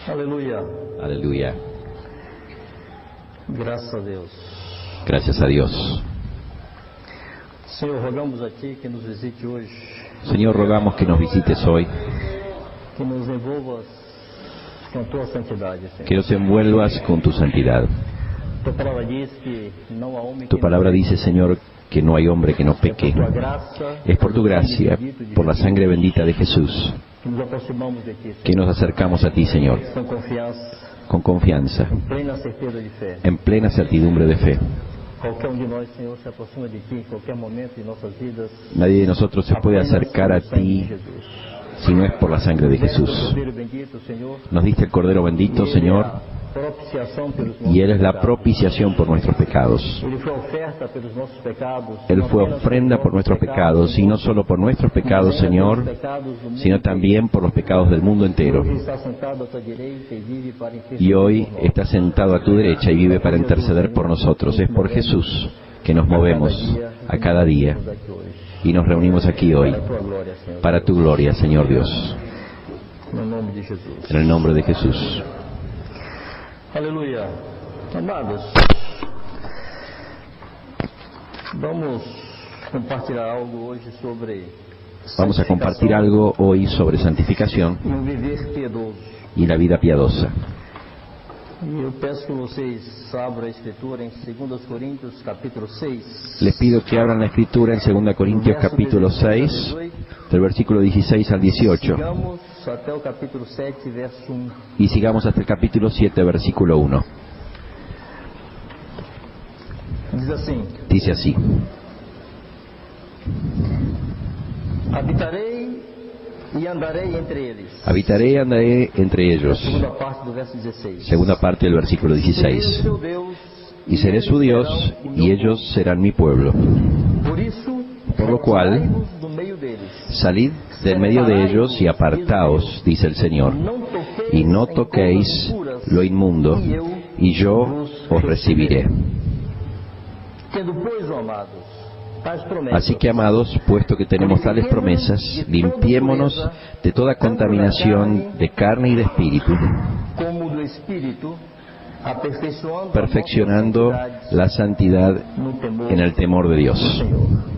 Aleluya. Aleluya. Graças a Deus. Gracias a Dios. Senhor, rogamos a Ti que nos visite hoje, Señor, rogamos que nos visites hoy, que nos envolvas com Tua santidade, Senhor. que nos envuelvas con tu santidad. Tua palavra diz que não há homem Tu que palabra não dice, Señor, que no hay hombre que no peque. Tua graça, Es por tu gracia, por la sangre bendita de Jesús, que nos aproximamos de Ti, Senhor. que nos acercamos a ti, Señor, Com confiança, con confianza, em plena certeza de fé. en plena certidumbre de fe. Qualquer de nós, Senhor, se aproxima de Ti em qualquer momento de nossas vidas. Nadie de nosotros se puede acercar a ti si no es por la sangre de Jesús. Cordeiro bendito, Senhor, Nos diste el Cordero bendito, Señor, propiciação pelos y Él es la pecados. propiciación por nuestros pecados. Ele foi oferta pelos nossos pecados. Él não fue apenas ofrenda por nuestros pecados, y no solo por nuestros pecados, Señor, sino también por los pecados del mundo entero. Ele está sentado à tua direita e vive para interceder Y hoy por nós. está sentado a tu derecha y vive para interceder por nosotros. Es por Jesús que nos movemos a cada día Estamos aqui hoje. y nos reunimos aquí hoy Para a tua glória, Senhor. para tu gloria, Señor Dios. No nome de Jesus. En el nombre de Jesús. Aleluia. Amados, vamos compartilhar algo hoje sobre Vamos a compartir algo hoy sobre santificación e viver piedoso. y la vida piadosa. E eu peço que vocês abram a Escritura em 2 Coríntios, capítulo 6. Les pido que abran la escritura en 2 Corintios capítulo 6, del versículo 16 al 18, Sigamos até o capítulo 7, verso 1. y sigamos hasta el capítulo 7, versículo 1. Diz assim: Dice así: Habitarei e andarei entre eles. Habitaré y andaré entre ellos. Segunda parte do verso 16. Segunda parte del versículo Serei 16. seu Deus, Y seré su Dios, y ellos serán mi pueblo. por isso, Por lo cual, retirai-vos do meio deles. salid del medio de ellos y apartaos, dice el Señor, Não toqueis y no em toquéis coisas impuras, lo inmundo, e eu y yo os recibiré. Tendo, pois, ó amados, tais promessas, Así que, amados, puesto que tenemos tales promesas, limpiémonos de toda contaminación de carne y de espíritu, como do Espírito, aperfeiçoando perfeccionando a vossa la santidad santidade no temor en el temor de Dios. do Senhor.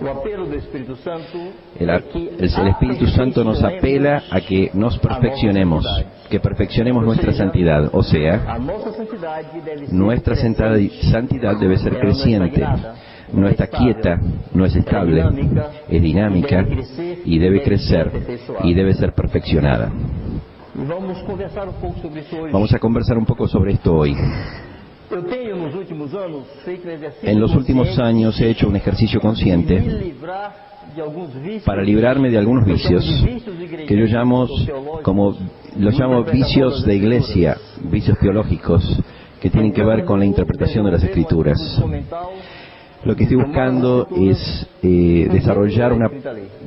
O apelo do Espírito Santo El é que Espíritu Santo nos apela a que nos perfeccionemos, que perfeccionemos nuestra santidad, o sea, a nossa santidade deve ser nuestra santidad debe ser creciente, no está quieta, no es estable, es dinámica y debe crecer y debe ser perfeccionada. E vamos conversar pouco sobre isso hoje. Vamos a conversar un poco sobre esto hoy. Eu tenho nos últimos anos feito exercício En los últimos años he hecho un ejercicio de me consciente livrar de alguns vícios, para librarme de algunos vicios que yo llamo como los llamo vicios de iglesia, vicios teológicos que tienen que ver con la interpretación de las Escrituras. Lo que estoy buscando es desarrollar una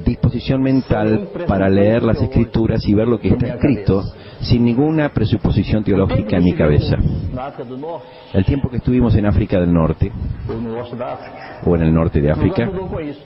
disposición mental para leer las Escrituras y ver lo que está escrito sin ninguna presuposición teológica en mi cabeza. na África do Norte, El tiempo que estuvimos en África del Norte, ou no norte da África, o en el norte de nos África, ajudou com isso.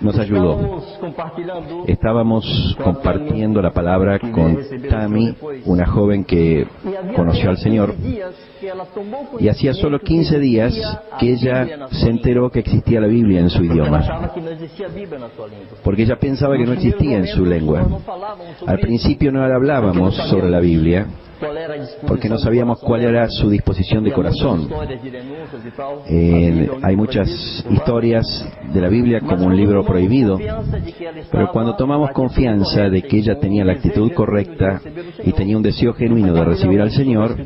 nos ayudó. Estamos compartilhando Estábamos compartiendo la palabra con Tami, una joven que e havia conoció al Señor, 15 días que ela tomou y hacía solo 15 días que ella se enteró que existía la Biblia en su Ela idioma, achava que não existia Bíblia na sua língua. porque ella pensaba que no existía en su lengua. Nós não falávamos sobre Al principio no hablábamos sobre la Biblia, qual era a disposição porque no do sabíamos coração cuál dela. era su disposición de Havia muitas corazón. histórias de denúncias e tal. A Bíblia é um Hay livro muchas proibido. historias de la Biblia Mas como un quando libro tomamos prohibido, confiança de que ela estava pero cuando tomamos na atitude confianza de correta que ella e tenía la com actitud desejo correcta de receber o y Senhor, tenía un deseo genuino de recibir al Señor,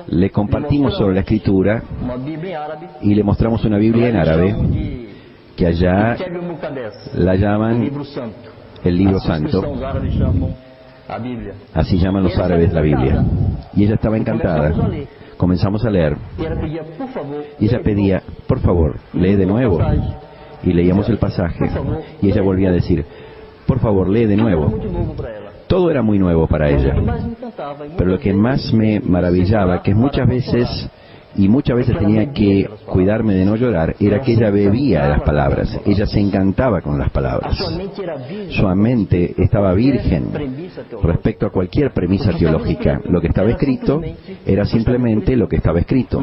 le compartimos sobre la Escritura uma Bíblia em árabe, y le mostramos una Biblia en árabe que allá Kitab al-Muqaddas, la o llaman livro santo. el libro Assim os santo, cristãos árabes chamam a Bíblia. así llaman los árabes la Biblia. Y ella estaba encantada. Comenzamos a leer E ela pedia, por favor, y ella pedía, por favor, lee de nuevo. Y leíamos el pasaje y ella volvía a decir, por favor, lee de Era nuevo. muito novo para ela. Todo era muy nuevo para Mas o ella. que mais me encantava, e Pero lo muitas que vezes más me maravillaba, que muchas veces y muchas veces tenía que cuidarme de no llorar, era que ella bebía las palabras, ella se encantaba con las palabras. Su mente estaba virgen respecto a cualquier premisa teológica. Lo que estaba escrito era simplemente lo que estaba escrito,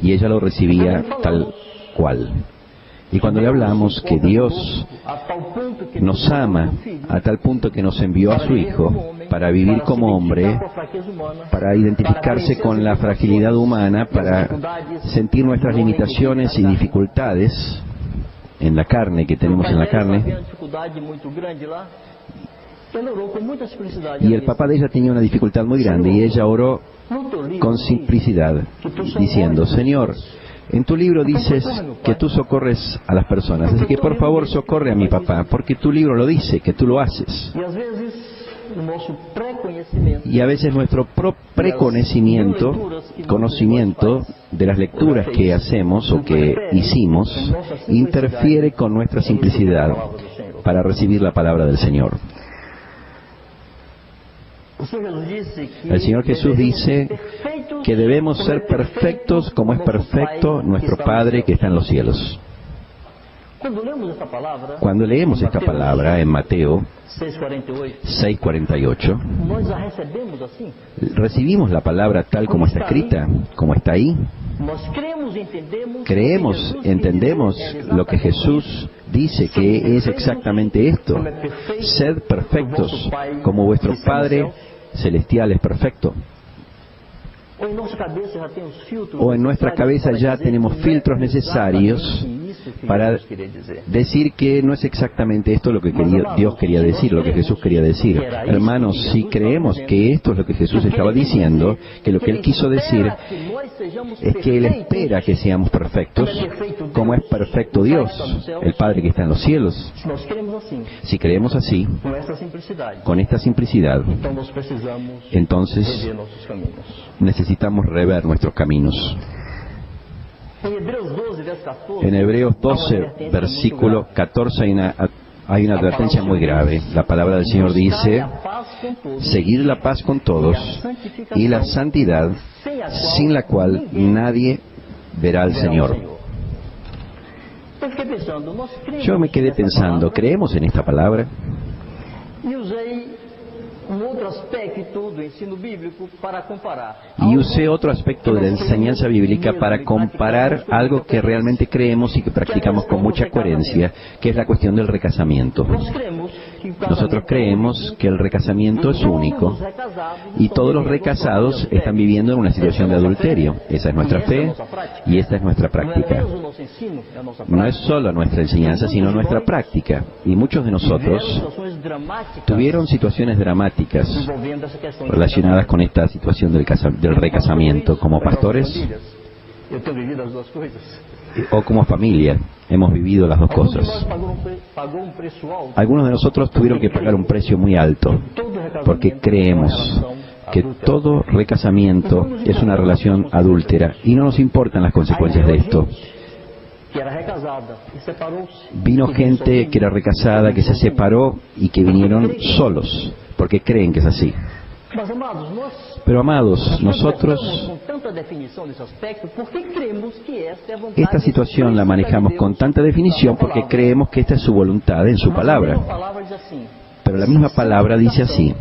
y ella lo recibía tal cual. Y cuando le hablamos que Dios nos ama a tal punto que nos envió a su Hijo para vivir como hombre, para identificarse con la fragilidad humana, para sentir nuestras limitaciones y dificultades en la carne que tenemos en la carne. Y el papá de ella tenía una dificultad muy grande y ella oró con simplicidad, diciendo: Señor, en tu libro dices que tú socorres a las personas, así que por favor socorre a mi papá, porque tu libro lo dice, que tú lo haces. Y a veces nuestro conocimiento de las lecturas que hacemos o que hicimos, interfiere con nuestra simplicidad para recibir la palabra del Señor. El Señor Jesús dice que debemos ser perfectos como es perfecto nuestro Padre que está en los cielos. Cuando leemos esta palabra en Mateo 6:48, recibimos la palabra tal como está escrita, como está ahí. Creemos, entendemos lo que Jesús dice, que es exactamente esto: sed perfectos como vuestro Padre celestial es perfecto. O en nuestra cabeza ya tenemos filtros necesarios para decir que no es exactamente esto lo que Dios quería decir, lo que Jesús quería decir. Hermanos, si creemos que esto es lo que Jesús estaba diciendo, que lo que Él quiso decir es que Él espera que seamos perfectos, como es perfecto Dios, el Padre que está en los cielos. Si creemos así, con esta simplicidad, entonces necesitamos rever nuestros caminos. En Hebreos 12, versículo 14, hay una advertencia muy grave. La palabra del Señor dice: seguir la paz con todos y la santidad, sin la cual nadie verá al Señor. Yo me quedé pensando, ¿creemos en esta palabra? Y usé otro aspecto de la enseñanza bíblica para comparar algo que realmente creemos y que practicamos con mucha coherencia, que es la cuestión del recasamiento. Nosotros creemos que el recasamiento es único y todos los recasados están viviendo en una situación de adulterio. Esa es nuestra fe y esta es nuestra práctica. No es solo nuestra enseñanza, sino nuestra práctica. Y muchos de nosotros tuvieron situaciones dramáticas relacionadas con esta situación del recasamiento, como pastores o como familia. Hemos vivido las dos cosas. Algunos de nosotros tuvieron que pagar un precio muy alto porque creemos que todo recasamiento es una relación adúltera y no nos importan las consecuencias de esto. Vino gente que era recasada, que se separó y que vinieron solos porque creen que es así. Pero amados, nosotros esta situación la manejamos con tanta definición porque creemos que esta es su voluntad en su palabra. Pero la misma palabra dice así: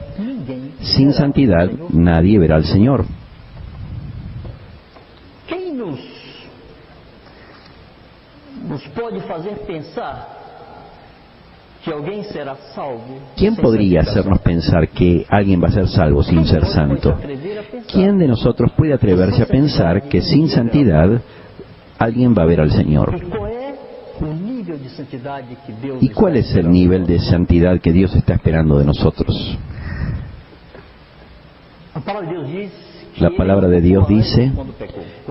sin santidad nadie verá al Señor. ¿Quién podría hacernos pensar que alguien va a ser salvo sin ser santo? ¿Quién de nosotros puede atreverse a pensar que sin santidad alguien va a ver al Señor? ¿Y cuál es el nivel de santidad que Dios está esperando de nosotros? La palabra de Dios dice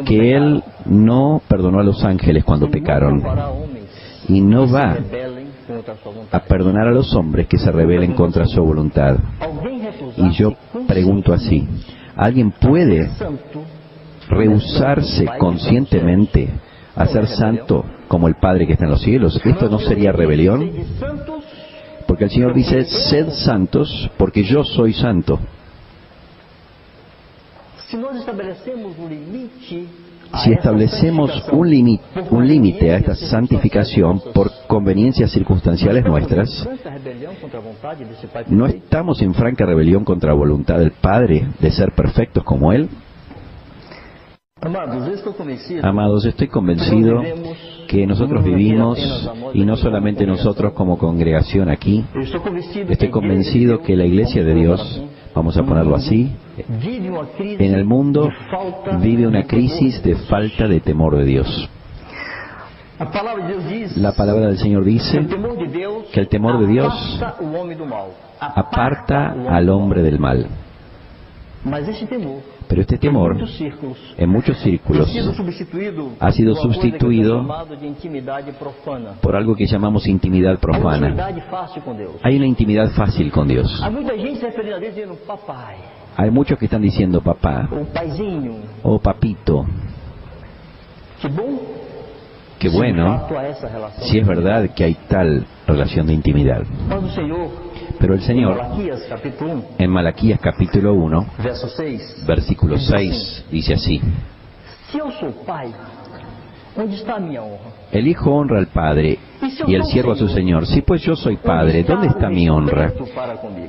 que Él no perdonó a los ángeles cuando pecaron y no va a perdonar a los hombres que se rebelen contra su voluntad. Y yo pregunto así: ¿alguien puede rehusarse conscientemente a ser santo como el Padre que está en los cielos? ¿Esto no sería rebelión? Porque el Señor dice: sed santos porque yo soy santo. Si establecemos un límite a esta santificación por conveniencias circunstanciales nuestras, ¿no estamos en franca rebelión contra la voluntad del Padre de ser perfectos como Él? Amados, estoy convencido que nosotros vivimos, y no solamente nosotros como congregación aquí, estoy convencido que la Iglesia de Dios, vamos a ponerlo así, en el mundo vive una crisis de falta de temor de Dios. La palabra del Señor dice que el temor de Dios aparta al hombre del mal. Pero este temor, en muchos círculos, ha sido sustituido por algo que llamamos intimidad profana. Hay una intimidad fácil con Dios. Hay muchos que están diciendo papá, o papito. Qué bueno, si es verdad que hay tal relación de intimidad. Pero el Señor, en Malaquías capítulo 1, versículo 6, dice así: el Hijo honra al Padre y el siervo a su Señor. Si pues yo soy Padre, ¿dónde está mi honra?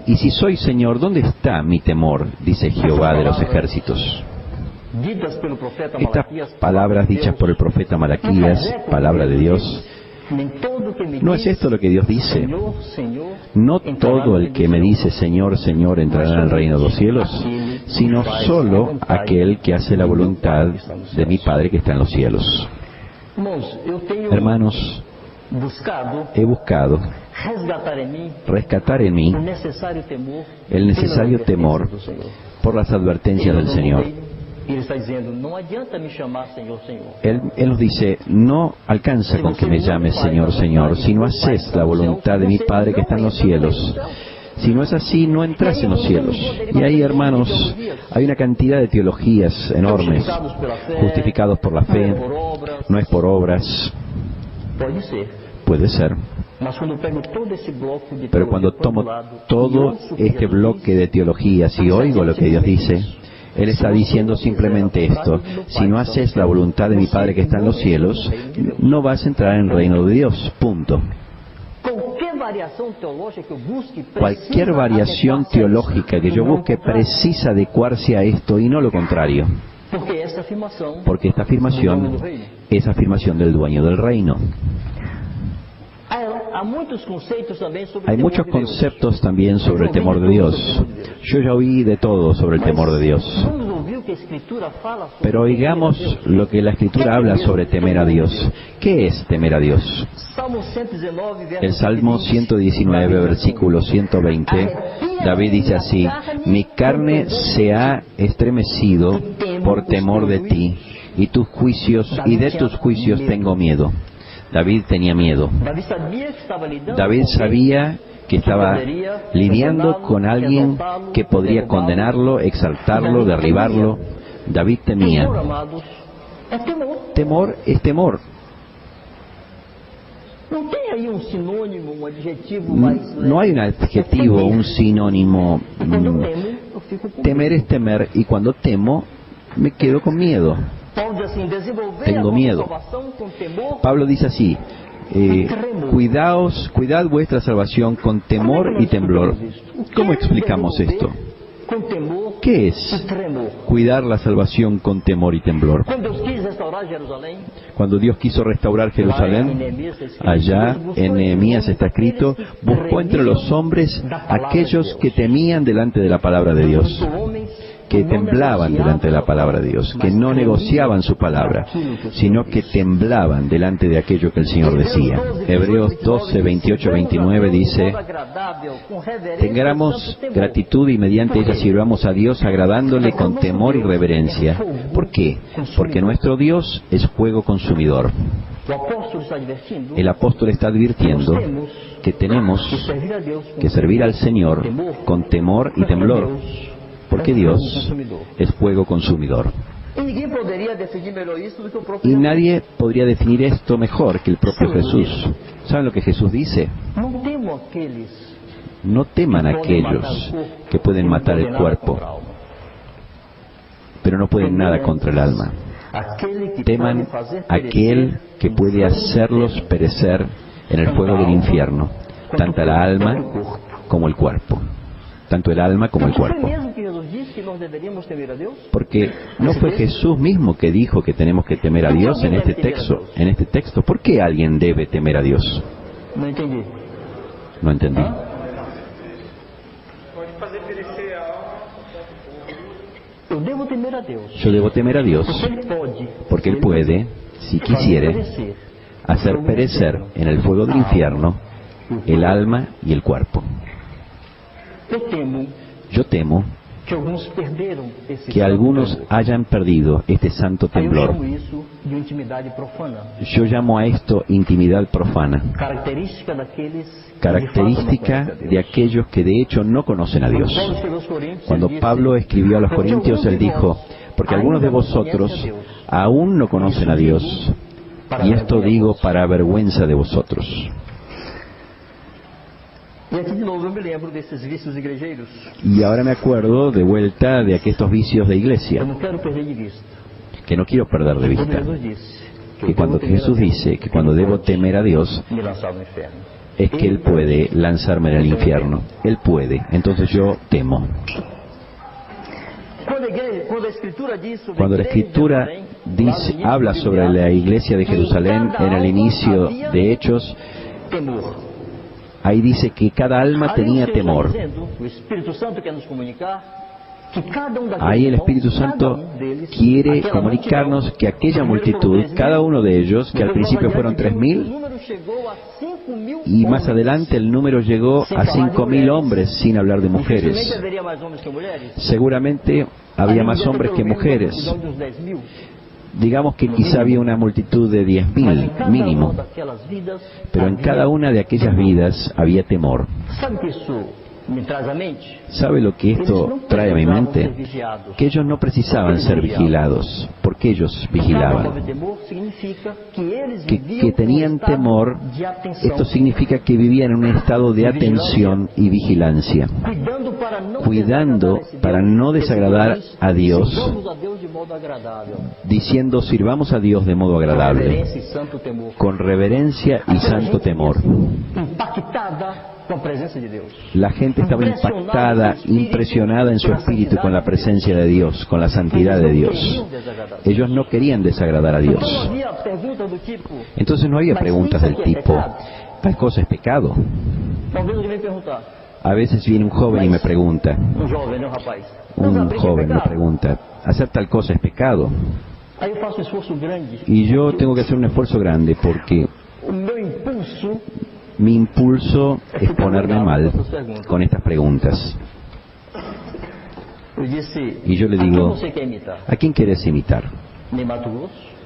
Y si soy Señor, ¿dónde está mi temor? Dice Jehová de los ejércitos. Estas palabras dichas por el profeta Malaquías, palabra de Dios, ¿no es esto lo que Dios dice? No todo el que me dice Señor, Señor entrará en el reino de los cielos, sino solo aquel que hace la voluntad de mi Padre que está en los cielos. Hermanos, he buscado rescatar en mí el necesario temor por las advertencias del Señor. Él nos dice, no alcanza con que me llames Señor, Señor, si no haces la voluntad de mi Padre que está en los cielos. Si no es así, no entras en los cielos. Y ahí, hermanos, hay una cantidad de teologías enormes. Justificados por la fe, no es por obras. Puede ser. Pero cuando tomo todo este bloque de teologías y oigo lo que Dios dice, Él está diciendo simplemente esto: si no haces la voluntad de mi Padre que está en los cielos, no vas a entrar en el reino de Dios. Punto. Cualquier variación teológica que yo busque precisa adecuarse a esto y no lo contrario. Porque esta afirmación es afirmación del dueño del reino. Hay muchos conceptos también sobre el temor de Dios. Yo ya oí de todo sobre el temor de Dios. Pero oigamos lo que la Escritura habla sobre temer a Dios. ¿Qué es temer a Dios? El Salmo 119, versículo 120, David dice así: mi carne se ha estremecido por temor de ti, y de tus juicios tengo miedo. David tenía miedo. David sabía que estaba lidiando con alguien que podría condenarlo, exaltarlo, derribarlo. David temía. Temor es temor. No hay un adjetivo, un sinónimo. Temer es temer, y cuando temo, me quedo con miedo. Tengo miedo. Pablo dice así: cuidad vuestra salvación con temor y temblor. ¿Cómo explicamos esto? ¿Qué es cuidar la salvación con temor y temblor? Cuando Dios quiso restaurar Jerusalén, allá en Nehemías está escrito: buscó entre los hombres aquellos que temían delante de la palabra de Dios, que temblaban delante de la palabra de Dios, que no negociaban su palabra, sino que temblaban delante de aquello que el Señor decía. Hebreos 12, 28, 29 dice: tengamos gratitud y mediante ella sirvamos a Dios agradándole con temor y reverencia. ¿Por qué? Porque nuestro Dios es fuego consumidor. El apóstol está advirtiendo que tenemos que servir al Señor con temor y temblor, porque Dios es fuego consumidor. Y nadie podría definir esto mejor que el propio Jesús. ¿Saben lo que Jesús dice? No teman a aquellos que pueden matar el cuerpo, pero no pueden nada contra el alma. Teman aquel que puede hacerlos perecer en el fuego del infierno, tanto la alma como el cuerpo. Tanto el alma como el cuerpo. Porque no fue Jesús mismo que dijo que tenemos que temer a Dios en este texto. ¿Por qué alguien debe temer a Dios? No entendí. Yo debo temer a Dios porque Él puede, si quisiere, hacer perecer en el fuego del infierno el alma y el cuerpo. Yo temo que algunos hayan perdido este santo temblor. Yo llamo a esto intimidad profana, característica de aquellos que de hecho no conocen a Dios. Cuando Pablo escribió a los Corintios, él dijo, porque algunos de vosotros aún no conocen a Dios, y esto digo para vergüenza de vosotros. Y ahora me acuerdo de vuelta de estos vicios de iglesia, que no quiero perder de vista. Que cuando Jesús dice que cuando debo temer a Dios, es que Él puede lanzarme en el infierno. Él puede, entonces yo temo. Cuando la Escritura habla sobre la iglesia de Jerusalén en el inicio de Hechos, ahí dice que cada alma tenía temor. Ahí el Espíritu Santo quiere comunicarnos que aquella multitud, cada uno de ellos, que al principio fueron 3.000, y más adelante el número llegó a 5.000 hombres, sin hablar de mujeres. Seguramente había más hombres que mujeres. Digamos que quizá había una multitud de 10.000 mínimo, pero en cada una de aquellas vidas había temor. ¿Sabe lo que esto trae a mi mente? Que ellos no precisaban ser vigilados, porque ellos vigilaban. Que tenían temor, esto significa que vivían en un estado de atención y vigilancia, cuidando para no desagradar a Dios, diciendo sirvamos a Dios de modo agradable, con reverencia y santo temor. La gente estaba impactada, impresionada en su espíritu con la presencia de Dios, con la santidad de Dios. Ellos no querían desagradar a Dios. Entonces no había preguntas del tipo, ¿tal cosa es pecado? A veces viene un joven y me pregunta, ¿hacer tal cosa es pecado? Y yo tengo que hacer un esfuerzo grande porque mi impulso es ponerme mal con estas preguntas. Y yo le digo, ¿a quién quieres imitar?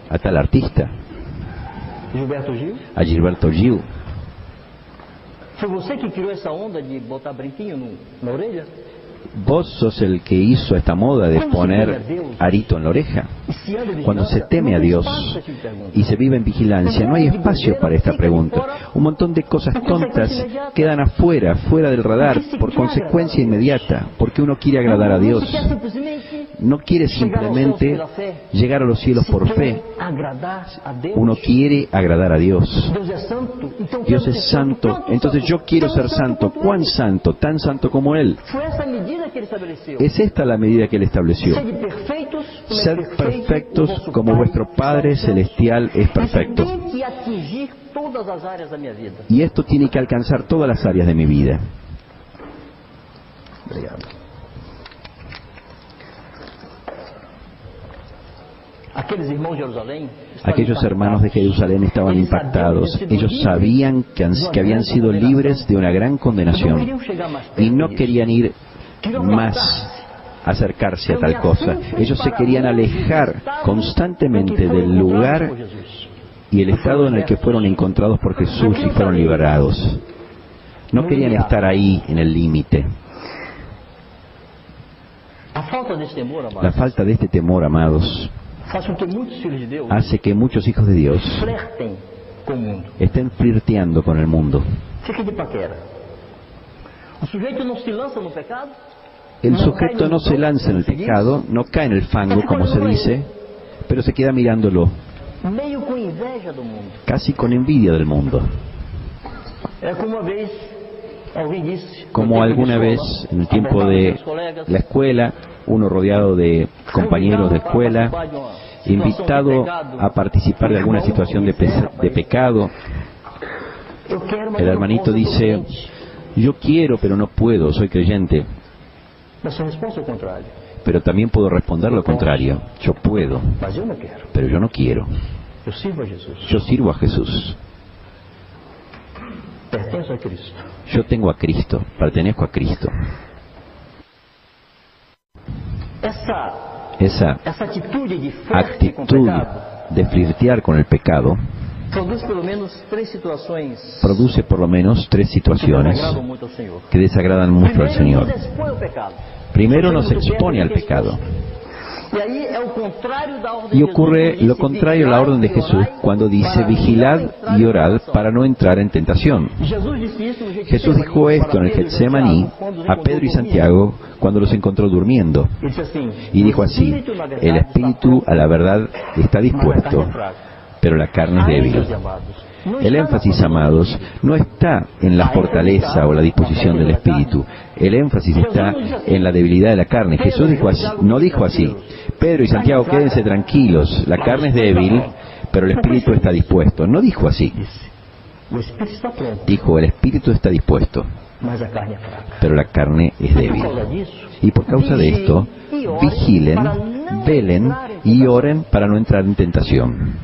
¿A tal artista? ¿A Gilberto Gil? Vos sos el que hizo esta moda de poner arito en la oreja. Cuando se teme a Dios y se vive en vigilancia, no hay espacio para esta pregunta. Un montón de cosas tontas quedan afuera, fuera del radar, por consecuencia inmediata, porque uno quiere agradar a Dios. No quiere simplemente llegar a los cielos por fe. Uno quiere agradar a Dios. Dios es santo, entonces yo quiero ser santo. ¿Cuán santo? Tan santo como Él. Es esta la medida que Él estableció. Sed perfectos como vuestro Padre Celestial es perfecto. Y esto tiene que alcanzar todas las áreas de mi vida. Aquellos hermanos de Jerusalén estaban impactados. Ellos sabían que habían sido libres de una gran condenación y no querían ir más acercarse a tal cosa. Ellos se querían alejar constantemente del lugar y el estado en el que fueron encontrados por Jesús y fueron liberados. No querían estar ahí en el límite. La falta de este temor, amados, hace que muchos hijos de Dios estén flirteando con el mundo. el sujeto no se lanza en el pecado, no cae en el fango, como se dice, pero se queda mirándolo, casi con envidia del mundo. Como alguna vez, en el tiempo de la escuela, uno rodeado de compañeros de escuela, invitado a participar de alguna situación de pecado, el hermanito dice: yo quiero, pero no puedo, soy creyente. Pero también puedo responder lo contrario: yo puedo, pero yo no quiero. Yo sirvo a Jesús. Yo tengo a Cristo, pertenezco a Cristo. Esa actitud de flirtear con el pecado produce por lo menos tres situaciones que desagradan mucho al Señor. Primero, nos expone al pecado. Y ocurre lo contrario a la orden de Jesús cuando dice: vigilad y orad para no entrar en tentación. Jesús dijo esto en el Getsemaní a Pedro y Santiago cuando los encontró durmiendo. Y dijo así: el espíritu a la verdad está dispuesto, pero la carne es débil. El énfasis, amados, no está en la fortaleza o la disposición del espíritu. El énfasis está en la debilidad de la carne. Jesús dijo así, no dijo así: Pedro y Santiago, quédense tranquilos, la carne es débil, pero el espíritu está dispuesto. No dijo así. Dijo: el espíritu está dispuesto, pero la carne es débil. Y por causa de esto, vigilen, velen y oren para no entrar en tentación.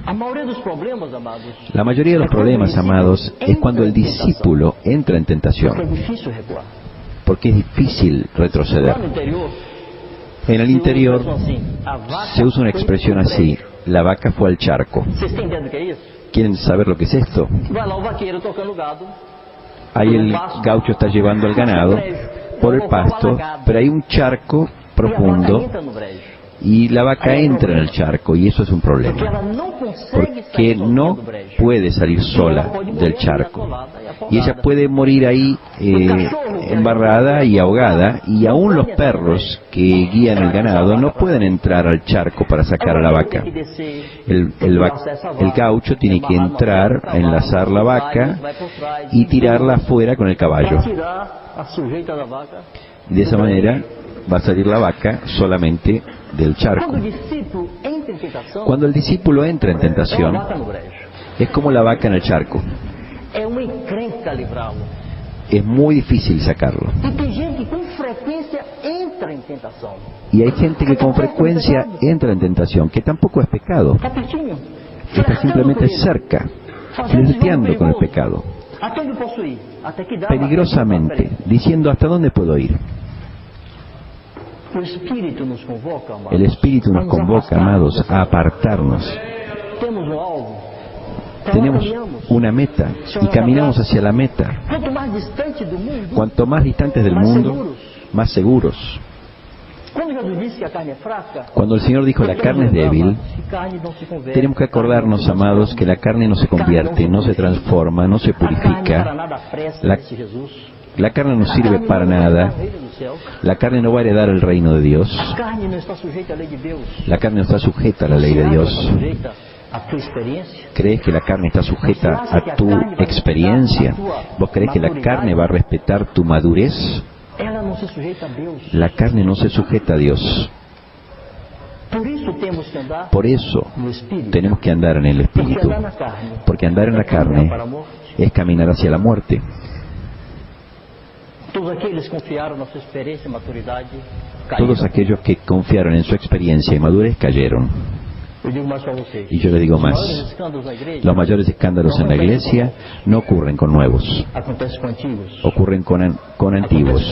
La mayoría de los problemas, amados, es cuando el discípulo entra en tentación, porque es difícil retroceder. En el interior se usa una expresión así: la vaca fue al charco. ¿Quieren saber lo que es esto? Ahí el gaucho está llevando al ganado por el pasto, pero hay un charco profundo y la vaca entra en el charco, y eso es un problema, porque no puede salir sola del charco y ella puede morir ahí embarrada y ahogada, y aún los perros que guían el ganado no pueden entrar al charco para sacar a la vaca. El gaucho tiene que entrar a enlazar la vaca y tirarla afuera con el caballo. De esa manera va a salir la vaca solamente del charco. Cuando el discípulo entra en tentación, es como la vaca en el charco. Es muy difícil sacarlo. Y hay gente que con frecuencia entra en tentación, que tampoco es pecado. Está simplemente cerca, flirteando con el pecado, peligrosamente, diciendo: ¿hasta dónde puedo ir? El Espíritu nos convoca, amados, a apartarnos. Tenemos una meta y caminamos hacia la meta. Cuanto más distantes del mundo, más seguros. Cuando el Señor dijo: la carne es débil, tenemos que acordarnos, amados, que la carne no se convierte, no se transforma, no se purifica. La carne no sirve para nada. La carne no va a heredar el reino de Dios. La carne no está sujeta a la ley de Dios. ¿Crees que la carne está sujeta a tu experiencia? ¿Vos crees que la carne va a respetar tu madurez? La carne no se sujeta a Dios. Por eso tenemos que andar en el Espíritu, porque andar en la carne es caminar hacia la muerte. Todos aquellos que confiaron en su experiencia y madurez cayeron. Y yo le digo más: los mayores escándalos en la iglesia no ocurren con nuevos, ocurren con antiguos,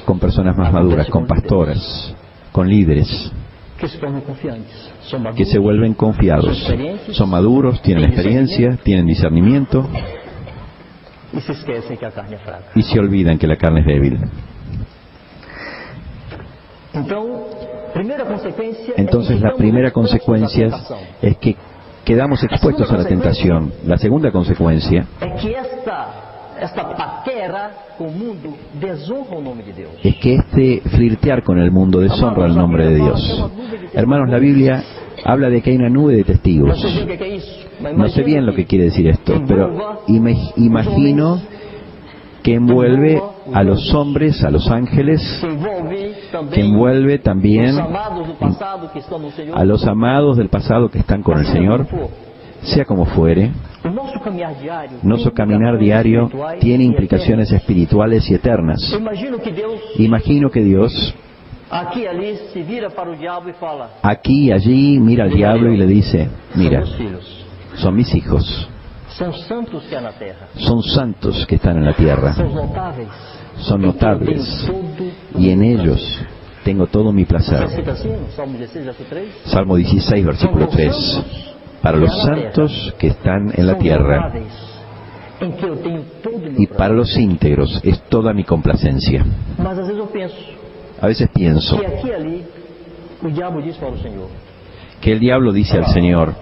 con personas más maduras, con pastoras, con líderes que se vuelven confiados. Son maduros, tienen experiencia, tienen discernimiento y se olvidan que la carne es débil. Entonces la primera consecuencia es que quedamos expuestos a la tentación. La segunda consecuencia es que este flirtear con el mundo deshonra el nombre de Dios. Hermanos, la Biblia habla de que hay una nube de testigos. No sé bien lo que quiere decir esto, pero imagino que envuelve a los hombres, a los ángeles, que envuelve también a los amados del pasado que están con el Señor. Sea como fuere, nuestro caminar diario tiene implicaciones espirituales y eternas. Imagino que Dios aquí y allí mira al diablo y le dice: mira, son mis hijos, son santos que están en la tierra, son notables, y en ellos tengo todo mi placer. Salmo 16, versículo 3. Para los santos que están en la tierra y para los íntegros es toda mi complacencia. A veces pienso que el diablo dice al Señor: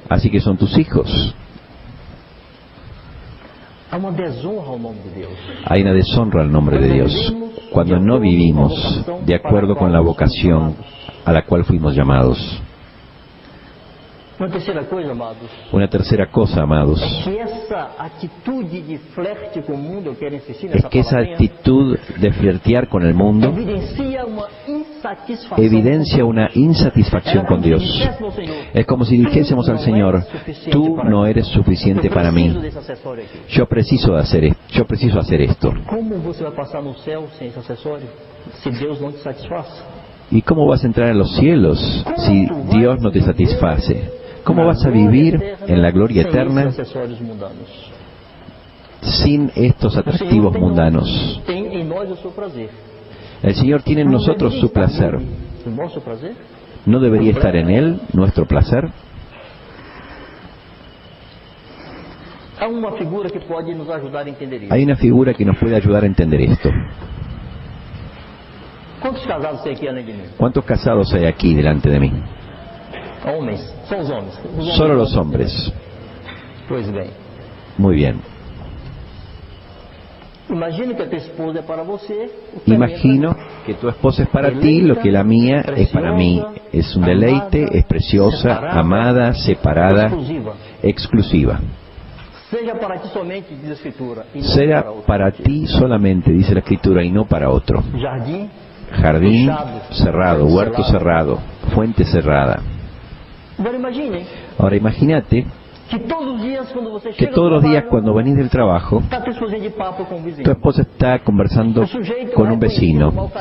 así que son tus hijos. Hay una deshonra al nombre de Dios cuando no vivimos de acuerdo con la vocación a la cual fuimos llamados. Una tercera cosa, amados, es que esa actitud de flirtear con el mundo evidencia una insatisfacción con Dios. Es como si dijésemos al Señor: tú no eres suficiente para mí, yo preciso hacer esto. ¿Y cómo vas a entrar en los cielos si Dios no te satisface? ¿Cómo vas a vivir en la gloria eterna sin estos atractivos mundanos? El Señor tiene en nosotros su placer. ¿No debería estar en Él nuestro placer? Hay una figura que nos puede ayudar a entender esto. ¿Cuántos casados hay aquí delante de mí? Solo los hombres. Muy bien. Imagino que tu esposa es para ti lo que la mía es para mí. Es un deleite, es preciosa, amada, separada, exclusiva. Sea para ti solamente, dice la Escritura, y no para otro. Jardín cerrado, huerto cerrado, fuente cerrada. Ahora imagínate que todos los días cuando venís del trabajo, tu esposa está conversando con un vecino,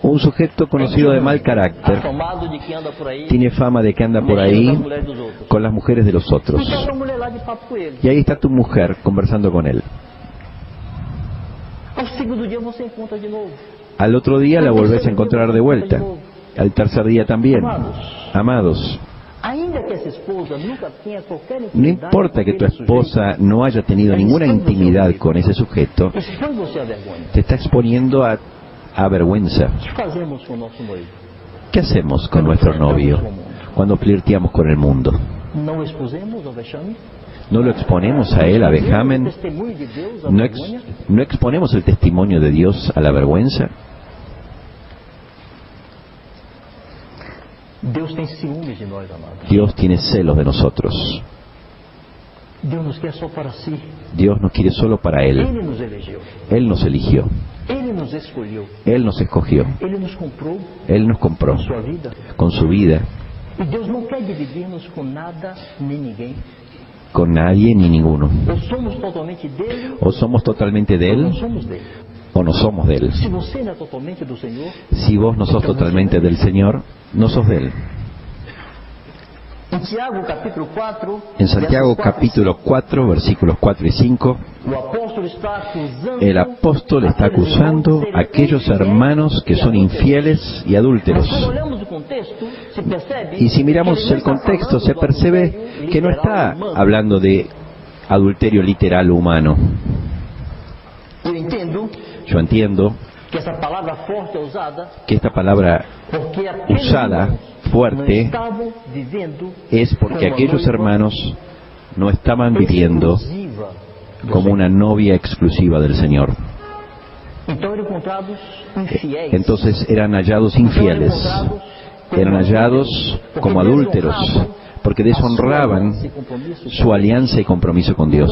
un sujeto conocido de mal carácter, tiene fama de que anda por ahí con las mujeres de los otros, y ahí está tu mujer conversando con él. Al otro día la volvés a encontrar de vuelta, al tercer día también. Amados, no importa que tu esposa no haya tenido ninguna intimidad con ese sujeto, te está exponiendo a vergüenza. ¿Qué hacemos con nuestro novio cuando flirteamos con el mundo? ¿No lo exponemos a él a vejamen? ¿No exponemos el testimonio de Dios a la vergüenza? Dios tiene celos de nosotros. Dios nos quiere solo para Él. Él nos eligió. Él nos escogió. Él nos compró con su vida. Con nadie ni ninguno. O somos totalmente de Él, o no somos de Él. Si vos no sos totalmente del Señor, no sos de Él. En Santiago capítulo 4, versículos 4 y 5, el apóstol está acusando a aquellos hermanos que son infieles y adúlteros. Y si miramos el contexto, se percibe que no está hablando de adulterio literal humano. Yo entiendo que esta palabra usada, fuerte, es porque aquellos hermanos no estaban viviendo como una novia exclusiva del Señor. Entonces eran hallados infieles, eran hallados como adúlteros, porque deshonraban su alianza y compromiso con Dios.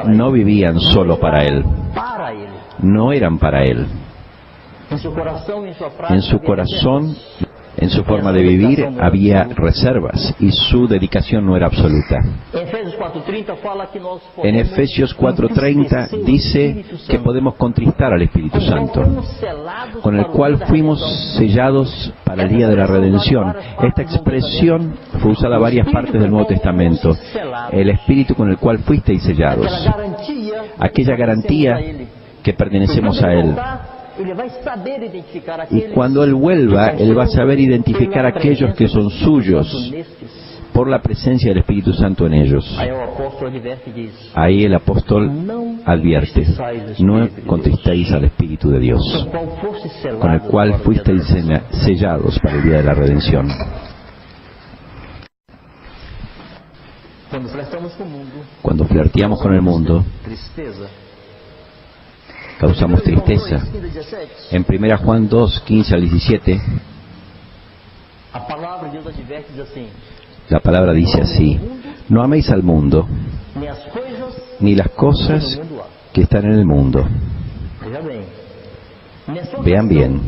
No vivían solo para Él, no eran para Él. En su corazón, en su forma de vivir, había reservas y su dedicación no era absoluta. En Efesios 4:30 dice que podemos contristar al Espíritu Santo, con el cual fuimos sellados para el día de la redención. Esta expresión fue usada en varias partes del Nuevo Testamento. El Espíritu con el cual fuisteis sellados. Aquella garantía que pertenecemos a Él. Y cuando Él vuelva, Él va a saber identificar a aquellos que son suyos por la presencia del Espíritu Santo en ellos. Ahí el apóstol advierte: no contristéis al Espíritu de Dios, con el cual fuisteis sellados para el día de la redención. Cuando flirteamos con el mundo, causamos tristeza. En 1 Juan 2, 15 al 17, la palabra dice así: no améis al mundo, ni las cosas que están en el mundo. Vean bien,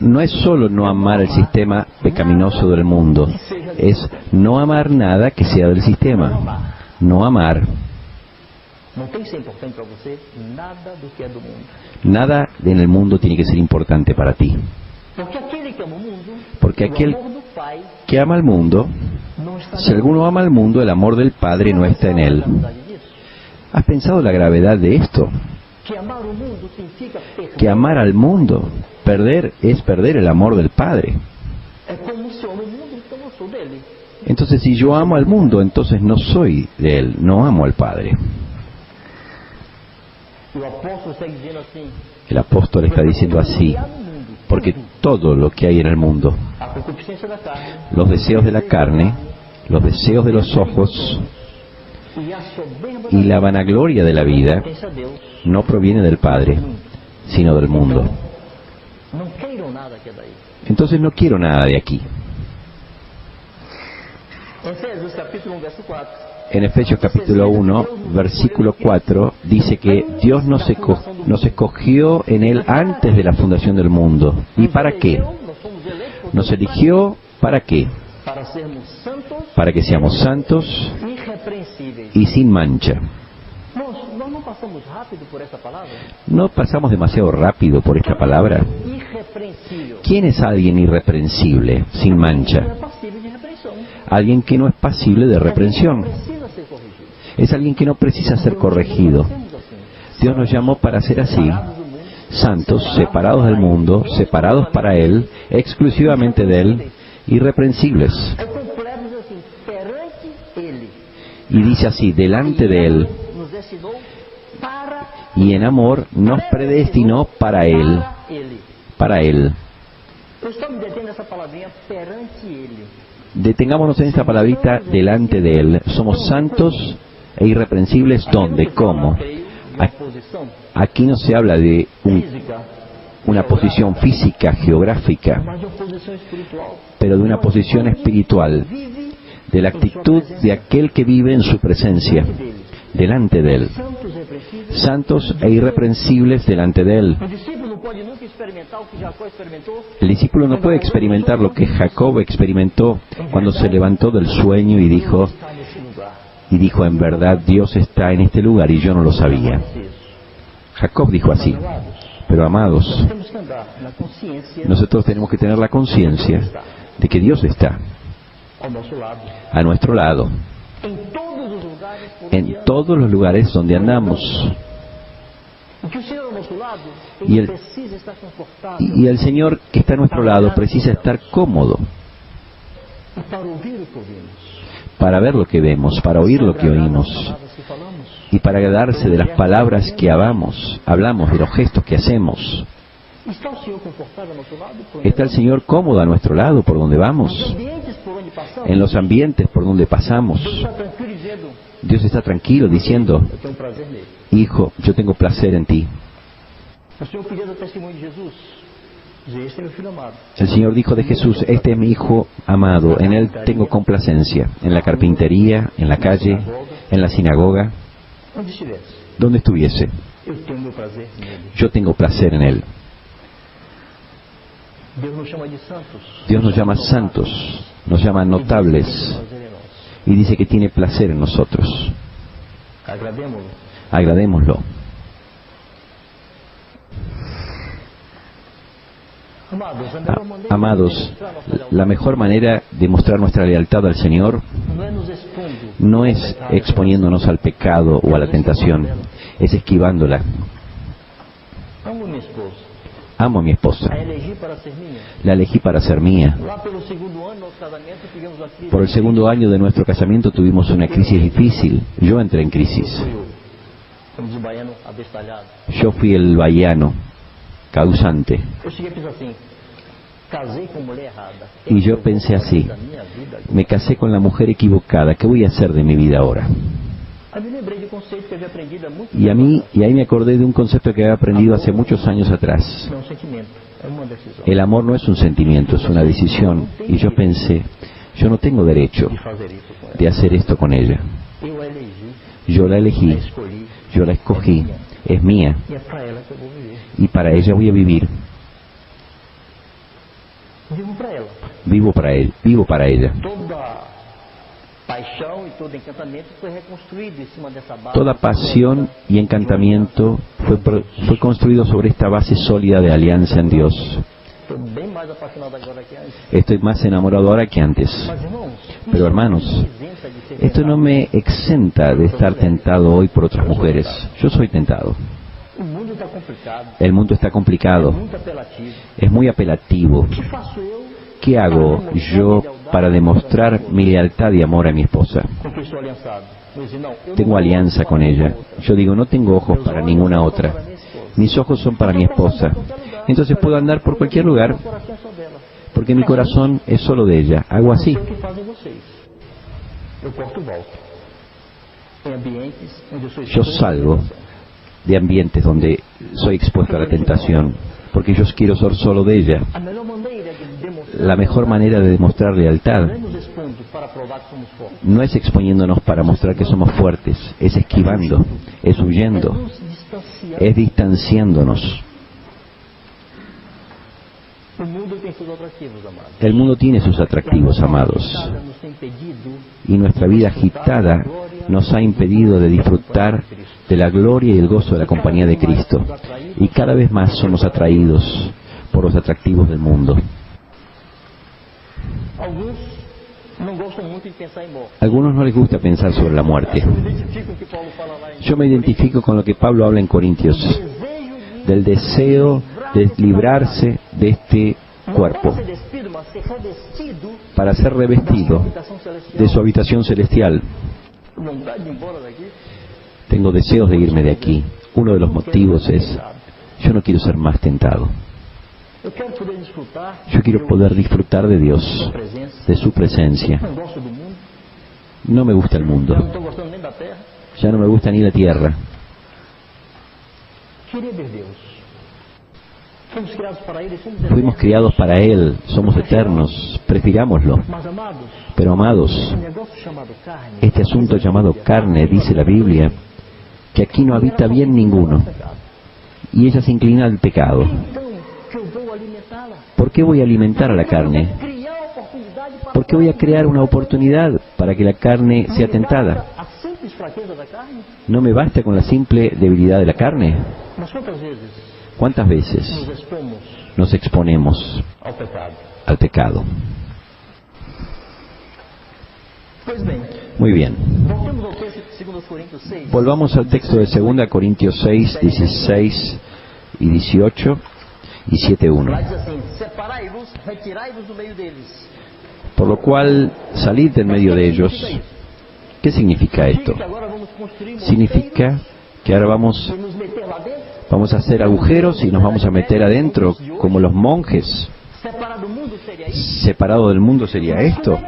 no es solo no amar el sistema pecaminoso del mundo, es no amar nada que sea del sistema. No amar. Nada en el mundo tiene que ser importante para ti. Porque aquel que ama al mundo, si alguno ama al mundo, el amor del Padre no está en él. ¿Has pensado la gravedad de esto? Que amar al mundo, es perder el amor del Padre. Entonces, si yo amo al mundo, entonces no soy de él, no amo al Padre. El apóstol está diciendo así: porque todo lo que hay en el mundo, los deseos de la carne, los deseos de los ojos y la vanagloria de la vida, no proviene del Padre, sino del mundo. Entonces no quiero nada de aquí. En Efesios capítulo 1, versículo 4, dice que Dios nos escogió en Él antes de la fundación del mundo. ¿Y para qué? Nos eligió, ¿para qué? Para que seamos santos y sin mancha. ¿No pasamos demasiado rápido por esta palabra? ¿Quién es alguien irreprensible, sin mancha? Alguien que no es pasible de reprensión. Es alguien que no precisa ser corregido. Dios nos llamó para ser así: santos, separados del mundo, separados para Él, exclusivamente de Él, irreprensibles. Y dice así: delante de Él. Y en amor nos predestinó para Él. Para Él. Detengámonos en esta palabrita: delante de Él. Somos santos e irreprensibles. ¿Dónde? ¿Cómo? Aquí no se habla de una posición física, geográfica, pero de una posición espiritual, de la actitud de aquel que vive en su presencia, delante de Él. Santos e irreprensibles delante de Él. El discípulo no puede experimentar lo que Jacob experimentó cuando se levantó del sueño y dijo, en verdad Dios está en este lugar y yo no lo sabía. Jacob dijo así. Pero amados, nosotros tenemos que tener la conciencia de que Dios está a nuestro lado, en todos los lugares donde andamos. Y el Señor que está a nuestro lado precisa estar cómodo para ver lo que vemos, para oír lo que oímos y para agradarse de las palabras que hablamos, de los gestos que hacemos. ¿Está el Señor cómodo a nuestro lado por donde vamos? En los ambientes por donde pasamos. Dios está tranquilo diciendo, hijo, yo tengo placer en ti. El Señor dijo de Jesús, este es mi Hijo amado, en Él tengo complacencia, en la carpintería, en la calle, en la sinagoga, donde estuviese. Yo tengo placer en Él. Dios nos llama santos, nos llama notables, y dice que tiene placer en nosotros. Agradémoslo. Amados, la mejor manera de mostrar nuestra lealtad al Señor no es exponiéndonos al pecado o a la tentación, es esquivándola. Amo a mi esposa. La elegí para ser mía. Por el segundo año de nuestro casamiento tuvimos una crisis difícil. Yo entré en crisis. Yo fui el baiano causante. Y yo pensé así, me casé con la mujer equivocada, ¿qué voy a hacer de mi vida ahora? Y ahí me acordé de un concepto que había aprendido hace muchos años atrás. El amor no es un sentimiento, es una decisión. Y yo pensé, yo no tengo derecho de hacer esto con ella. Yo la elegí, yo la escogí, es mía. Y para ella voy a vivir. Vivo para ella. Toda pasión y encantamiento fue construido sobre esta base sólida de alianza en Dios. Estoy más enamorado ahora que antes. Pero hermanos, esto no me exenta de estar tentado hoy por otras mujeres. Yo soy tentado. El mundo está complicado. Es muy apelativo. ¿Qué hago yo para demostrar mi lealtad y amor a mi esposa? Tengo alianza con ella. Yo digo, no tengo ojos para ninguna otra. Mis ojos son para mi esposa. Entonces puedo andar por cualquier lugar porque mi corazón es solo de ella. Hago así. Yo salgo de ambientes donde soy expuesto a la tentación porque yo quiero ser solo de ella. La mejor manera de demostrar lealtad no es exponiéndonos para mostrar que somos fuertes, es esquivando, es huyendo, es distanciándonos. El mundo tiene sus atractivos, amados, y nuestra vida agitada nos ha impedido de disfrutar de la gloria y el gozo de la compañía de Cristo, y cada vez más somos atraídos por los atractivos del mundo. A algunos no les gusta pensar sobre la muerte. Yo me identifico con lo que Pablo habla en Corintios, del deseo de librarse de este cuerpo para ser revestido de su habitación celestial. Tengo deseos de irme de aquí. Uno de los motivos es, yo no quiero ser más tentado. Yo quiero poder disfrutar de Dios, de su presencia. No me gusta el mundo. Ya no me gusta ni la tierra. Fuimos criados para Él, somos eternos, prefirámoslo. Pero amados, este asunto llamado carne, dice la Biblia, que aquí no habita bien ninguno, y ella se inclina al pecado. ¿Por qué voy a alimentar a la carne? ¿Por qué voy a crear una oportunidad para que la carne sea tentada? ¿No me basta con la simple debilidad de la carne? ¿Cuántas veces nos exponemos al pecado? Muy bien. Volvamos al texto de 2 Corintios 6, 16 y 18 y 7:1. Por lo cual, salid del medio de ellos. ¿Qué significa esto? Significa que ahora vamos a hacer agujeros y nos vamos a meter adentro como los monjes. ¿Separado del mundo sería esto?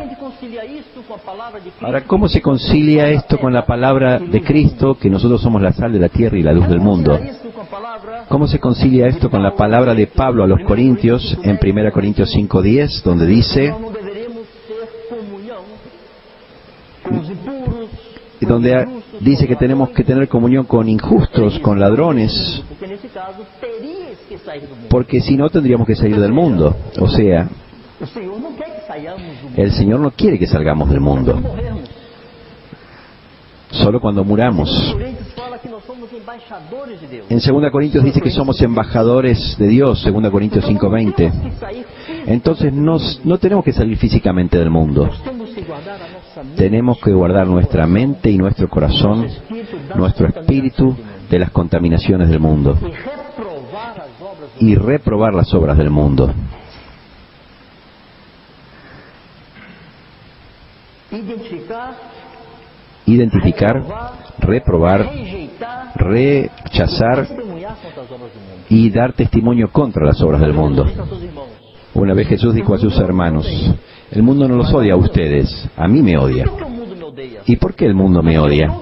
Ahora, ¿cómo se concilia esto con la palabra de Cristo, que nosotros somos la sal de la tierra y la luz del mundo? ¿Cómo se concilia esto con la palabra de Pablo a los Corintios, en 1 Corintios 5:10, donde dice, que tenemos que tener comunión con injustos, con ladrones, porque si no tendríamos que salir del mundo? O sea, el Señor no quiere que salgamos del mundo, solo cuando muramos. En 2 Corintios dice que somos embajadores de Dios, 2 Corintios 5:20. Entonces no tenemos que salir físicamente del mundo. Tenemos que guardar nuestra mente y nuestro corazón, nuestro espíritu, de las contaminaciones del mundo y reprobar las obras del mundo. Identificar, reprobar, rechazar y dar testimonio contra las obras del mundo. Una vez Jesús dijo a sus hermanos, el mundo no los odia a ustedes, a mí me odia. ¿Y por qué el mundo me odia?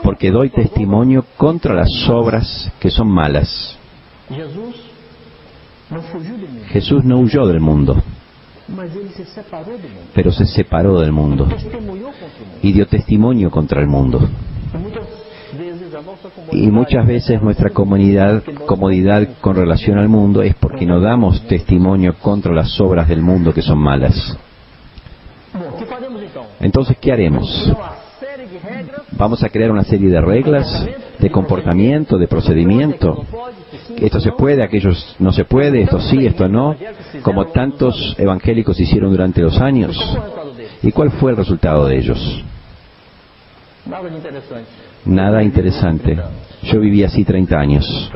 Porque doy testimonio contra las obras que son malas. Jesús no huyó del mundo, pero se separó del mundo y dio testimonio contra el mundo. Y muchas veces nuestra comodidad con relación al mundo es porque no damos testimonio contra las obras del mundo que son malas. Entonces, ¿qué haremos? Vamos a crear una serie de reglas, de comportamiento, de procedimiento. Esto se puede, aquello no se puede, esto sí, esto no, como tantos evangélicos hicieron durante los años. ¿Y cuál fue el resultado de ellos? Nada interesante. Yo viví así 30 años.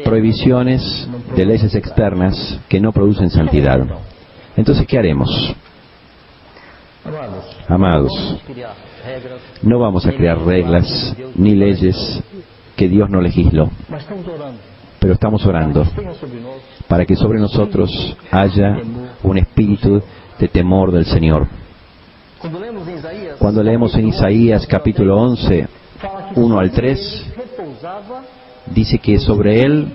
Prohibiciones de leyes externas que no producen santidad. Entonces, ¿qué haremos? Amados, no vamos a crear reglas ni leyes que Dios no legisló, pero estamos orando para que sobre nosotros haya un espíritu de temor del Señor. Cuando leemos en Isaías capítulo 11, 1 al 3, dice que sobre él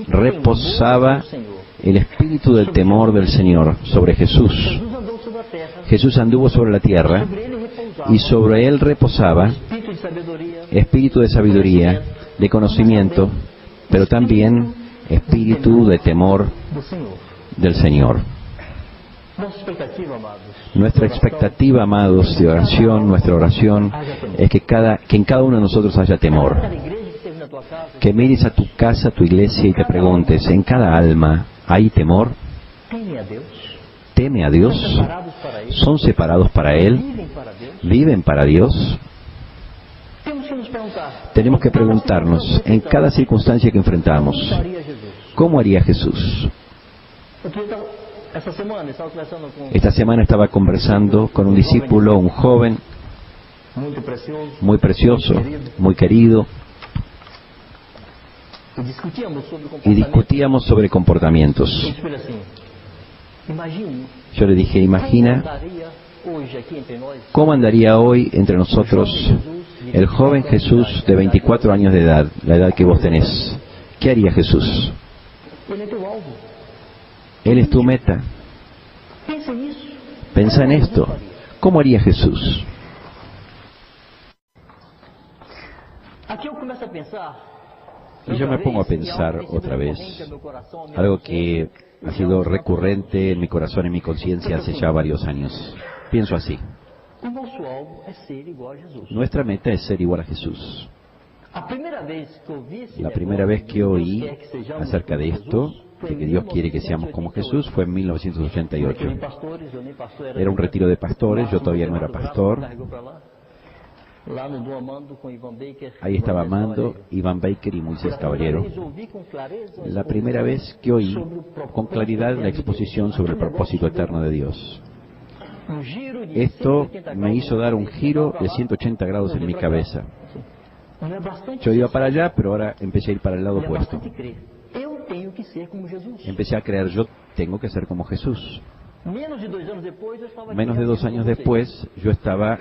reposaba el espíritu del temor del Señor, sobre Jesús. Jesús anduvo sobre la tierra y sobre él reposaba espíritu de sabiduría, de conocimiento, pero también espíritu de temor del Señor. Nuestra expectativa, amados, de oración, nuestra oración, es que en cada uno de nosotros haya temor. Que mires a tu casa, a tu iglesia y te preguntes, ¿en cada alma hay temor? ¿Teme a Dios? ¿Son separados para Él? ¿Viven para Dios? Tenemos que preguntarnos, en cada circunstancia que enfrentamos, ¿cómo haría Jesús? Esta semana estaba conversando con un discípulo, un joven, muy precioso, muy querido, y discutíamos sobre comportamientos. Yo le dije, imagina cómo andaría hoy entre nosotros el joven Jesús de 24 años de edad, la edad que vos tenés. ¿Qué haría Jesús? Él es tu meta. Pensa en esto. ¿Cómo haría Jesús? Y yo me pongo a pensar otra vez, algo que ha sido recurrente en mi corazón y en mi conciencia hace ya varios años. Pienso así. Nuestra meta es ser igual a Jesús. La primera vez que oí acerca de esto, de que Dios quiere que seamos como Jesús, fue en 1988. Era un retiro de pastores, yo todavía no era pastor. Ahí estaba Amando, Iván Baker y Moisés Caballero. La primera vez que oí con claridad la exposición sobre el propósito eterno de Dios. Esto me hizo dar un giro de 180 grados en mi cabeza. Yo iba para allá, pero ahora empecé a ir para el lado opuesto. Empecé a creer, yo tengo que ser como Jesús. Menos de 2 años después, yo estaba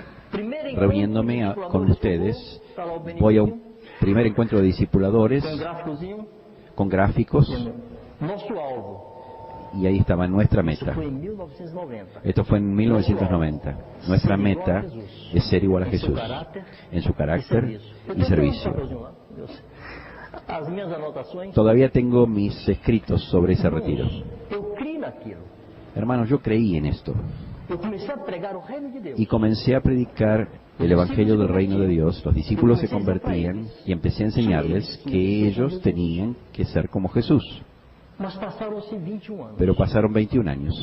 reuniéndome con ustedes. Voy a un primer encuentro de discipuladores con gráficos y ahí estaba nuestra meta. Esto fue en 1990. Nuestra meta es ser igual a Jesús en su carácter y servicio. Todavía tengo mis escritos sobre ese retiro. Hermanos, yo creí en esto y comencé a predicar el Evangelio del Reino de Dios. Los discípulos se convertían y empecé a enseñarles que ellos tenían que ser como Jesús. Pero pasaron 21 años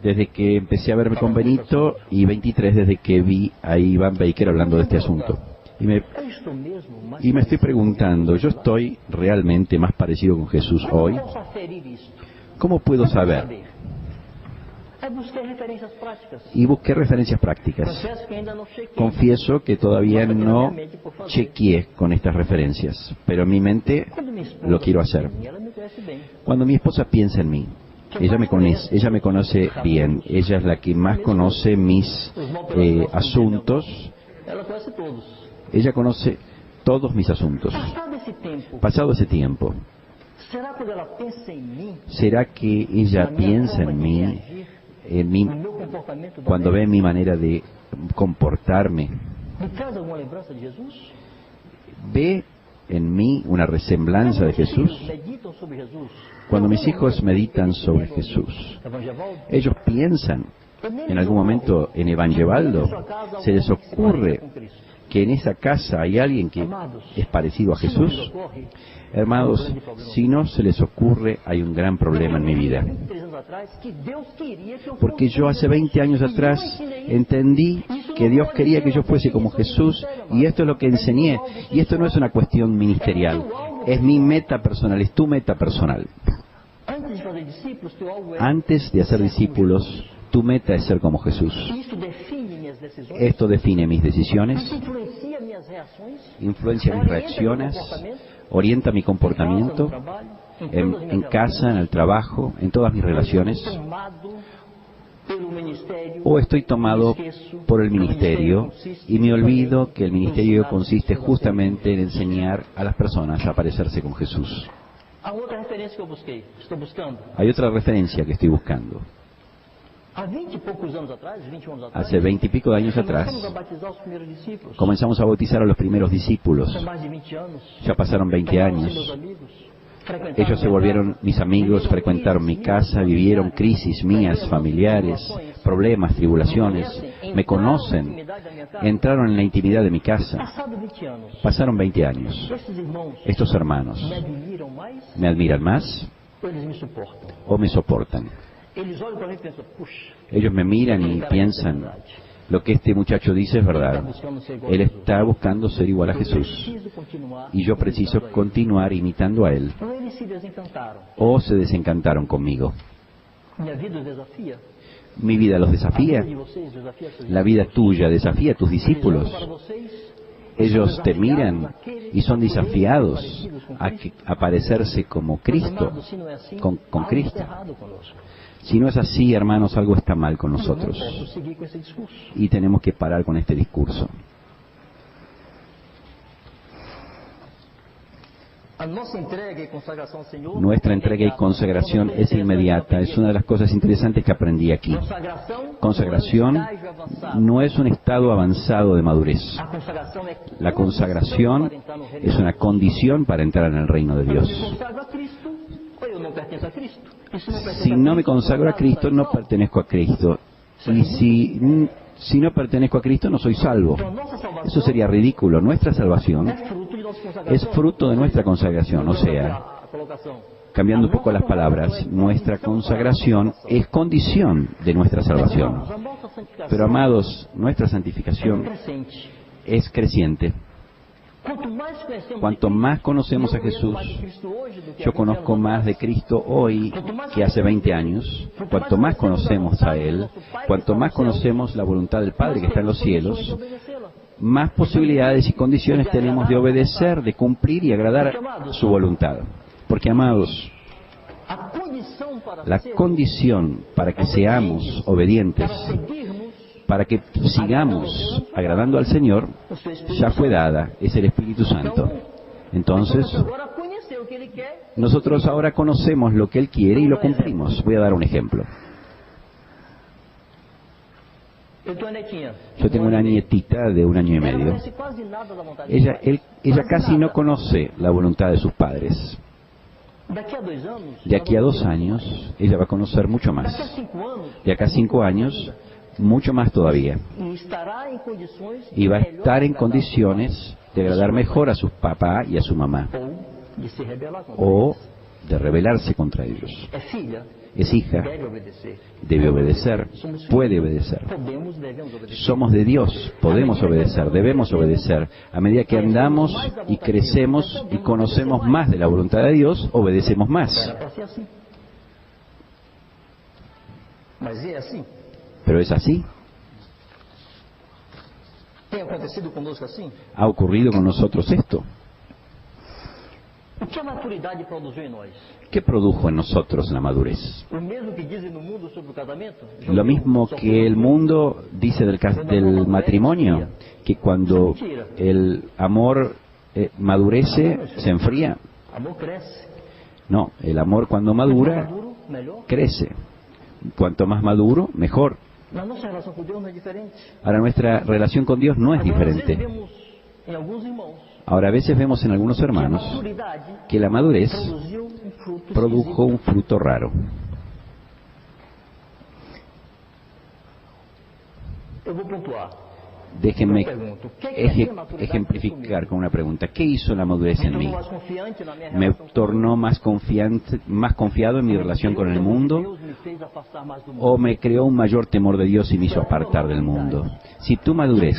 desde que empecé a verme con Benito y 23 desde que vi a Ivan Baker hablando de este asunto. Y me estoy preguntando, ¿yo estoy realmente más parecido con Jesús hoy? ¿Cómo puedo saber? Y busqué referencias prácticas. Confieso que todavía no chequeé con estas referencias, pero en mi mente lo quiero hacer. Cuando mi esposa piensa en mí, ella me conoce bien, ella es la que más conoce mis asuntos, ella conoce todos mis asuntos. Pasado ese tiempo, ¿será que ella piensa en mí cuando ve mi manera de comportarme? ¿Ve en mí una resemblanza de Jesús? Cuando mis hijos meditan sobre Jesús, ellos piensan en algún momento en Evangevaldo. ¿Se les ocurre que en esa casa hay alguien que es parecido a Jesús? Hermanos, si no se les ocurre, hay un gran problema en mi vida. Porque yo hace 20 años atrás entendí que Dios quería que yo fuese como Jesús, y esto es lo que enseñé. Y esto no es una cuestión ministerial, es mi meta personal, es tu meta personal. Antes de hacer discípulos, tu meta es ser como Jesús. Esto define mis decisiones, influencia mis reacciones, orienta mi comportamiento en casa, en el trabajo, en todas mis relaciones. O estoy tomado por el ministerio y me olvido que el ministerio consiste justamente en enseñar a las personas a parecerse con Jesús. Hay otra referencia que estoy buscando. Hace 20 y pico de años atrás comenzamos a bautizar a los primeros discípulos. Ya pasaron 20 años. Ellos se volvieron mis amigos, frecuentaron mi casa, vivieron crisis mías, familiares, problemas, tribulaciones. Me conocen, entraron en la intimidad de mi casa. Pasaron 20 años. Estos hermanos, ¿me admiran más o me soportan? Ellos me miran y piensan, lo que este muchacho dice es verdad. Él está buscando ser igual a Jesús. Y yo preciso continuar imitando a Él. O se desencantaron conmigo. Mi vida los desafía. La vida tuya desafía a tus discípulos. Ellos te miran y son desafiados a parecerse como Cristo, con Cristo. Si no es así, hermanos, algo está mal con nosotros. Y tenemos que parar con este discurso. Nuestra entrega y consagración es inmediata. Es una de las cosas interesantes que aprendí aquí. Consagración no es un estado avanzado de madurez. La consagración es una condición para entrar en el reino de Dios. Si no me consagro a Cristo, no pertenezco a Cristo. Y si no pertenezco a Cristo, no soy salvo. Eso sería ridículo. Nuestra salvación es fruto de nuestra consagración. O sea, cambiando un poco las palabras, nuestra consagración es condición de nuestra salvación. Pero, amados, nuestra santificación es creciente. Cuanto más conocemos a Jesús, yo conozco más de Cristo hoy que hace 20 años. Cuanto más conocemos a Él, cuanto más conocemos la voluntad del Padre que está en los cielos, más posibilidades y condiciones tenemos de obedecer, de cumplir y agradar su voluntad. Porque, amados, La condición para que seamos obedientes, para que sigamos agradando al Señor, ya fue dada, es el Espíritu Santo. Entonces, nosotros ahora conocemos lo que Él quiere y lo cumplimos. Voy a dar un ejemplo. Yo tengo una nietita de 1 año y medio. Ella casi no conoce la voluntad de sus padres. De aquí a 2 años, ella va a conocer mucho más. De acá a 5 años, mucho más todavía. Y va a estar en condiciones de agradar mejor a su papá y a su mamá. O de rebelarse contra ellos. Es hija, debe obedecer, puede obedecer. Somos de Dios, podemos obedecer, debemos obedecer. A medida que andamos y crecemos y conocemos más de la voluntad de Dios, obedecemos más. Pero es así. ¿Ha ocurrido con nosotros esto? ¿Qué produjo en nosotros la madurez? Lo mismo que el mundo dice del matrimonio, que cuando el amor madurece, se enfría. No, el amor cuando madura, crece. Cuanto más maduro, mejor. Ahora nuestra relación con Dios no es diferente. Ahora a veces vemos en algunos hermanos que la madurez produjo un fruto raro. Déjenme ejemplificar con una pregunta. ¿Qué hizo la madurez en mí? ¿Me tornó más confiado en mi relación con el mundo? ¿O me creó un mayor temor de Dios y me hizo apartar del mundo? Si tu madurez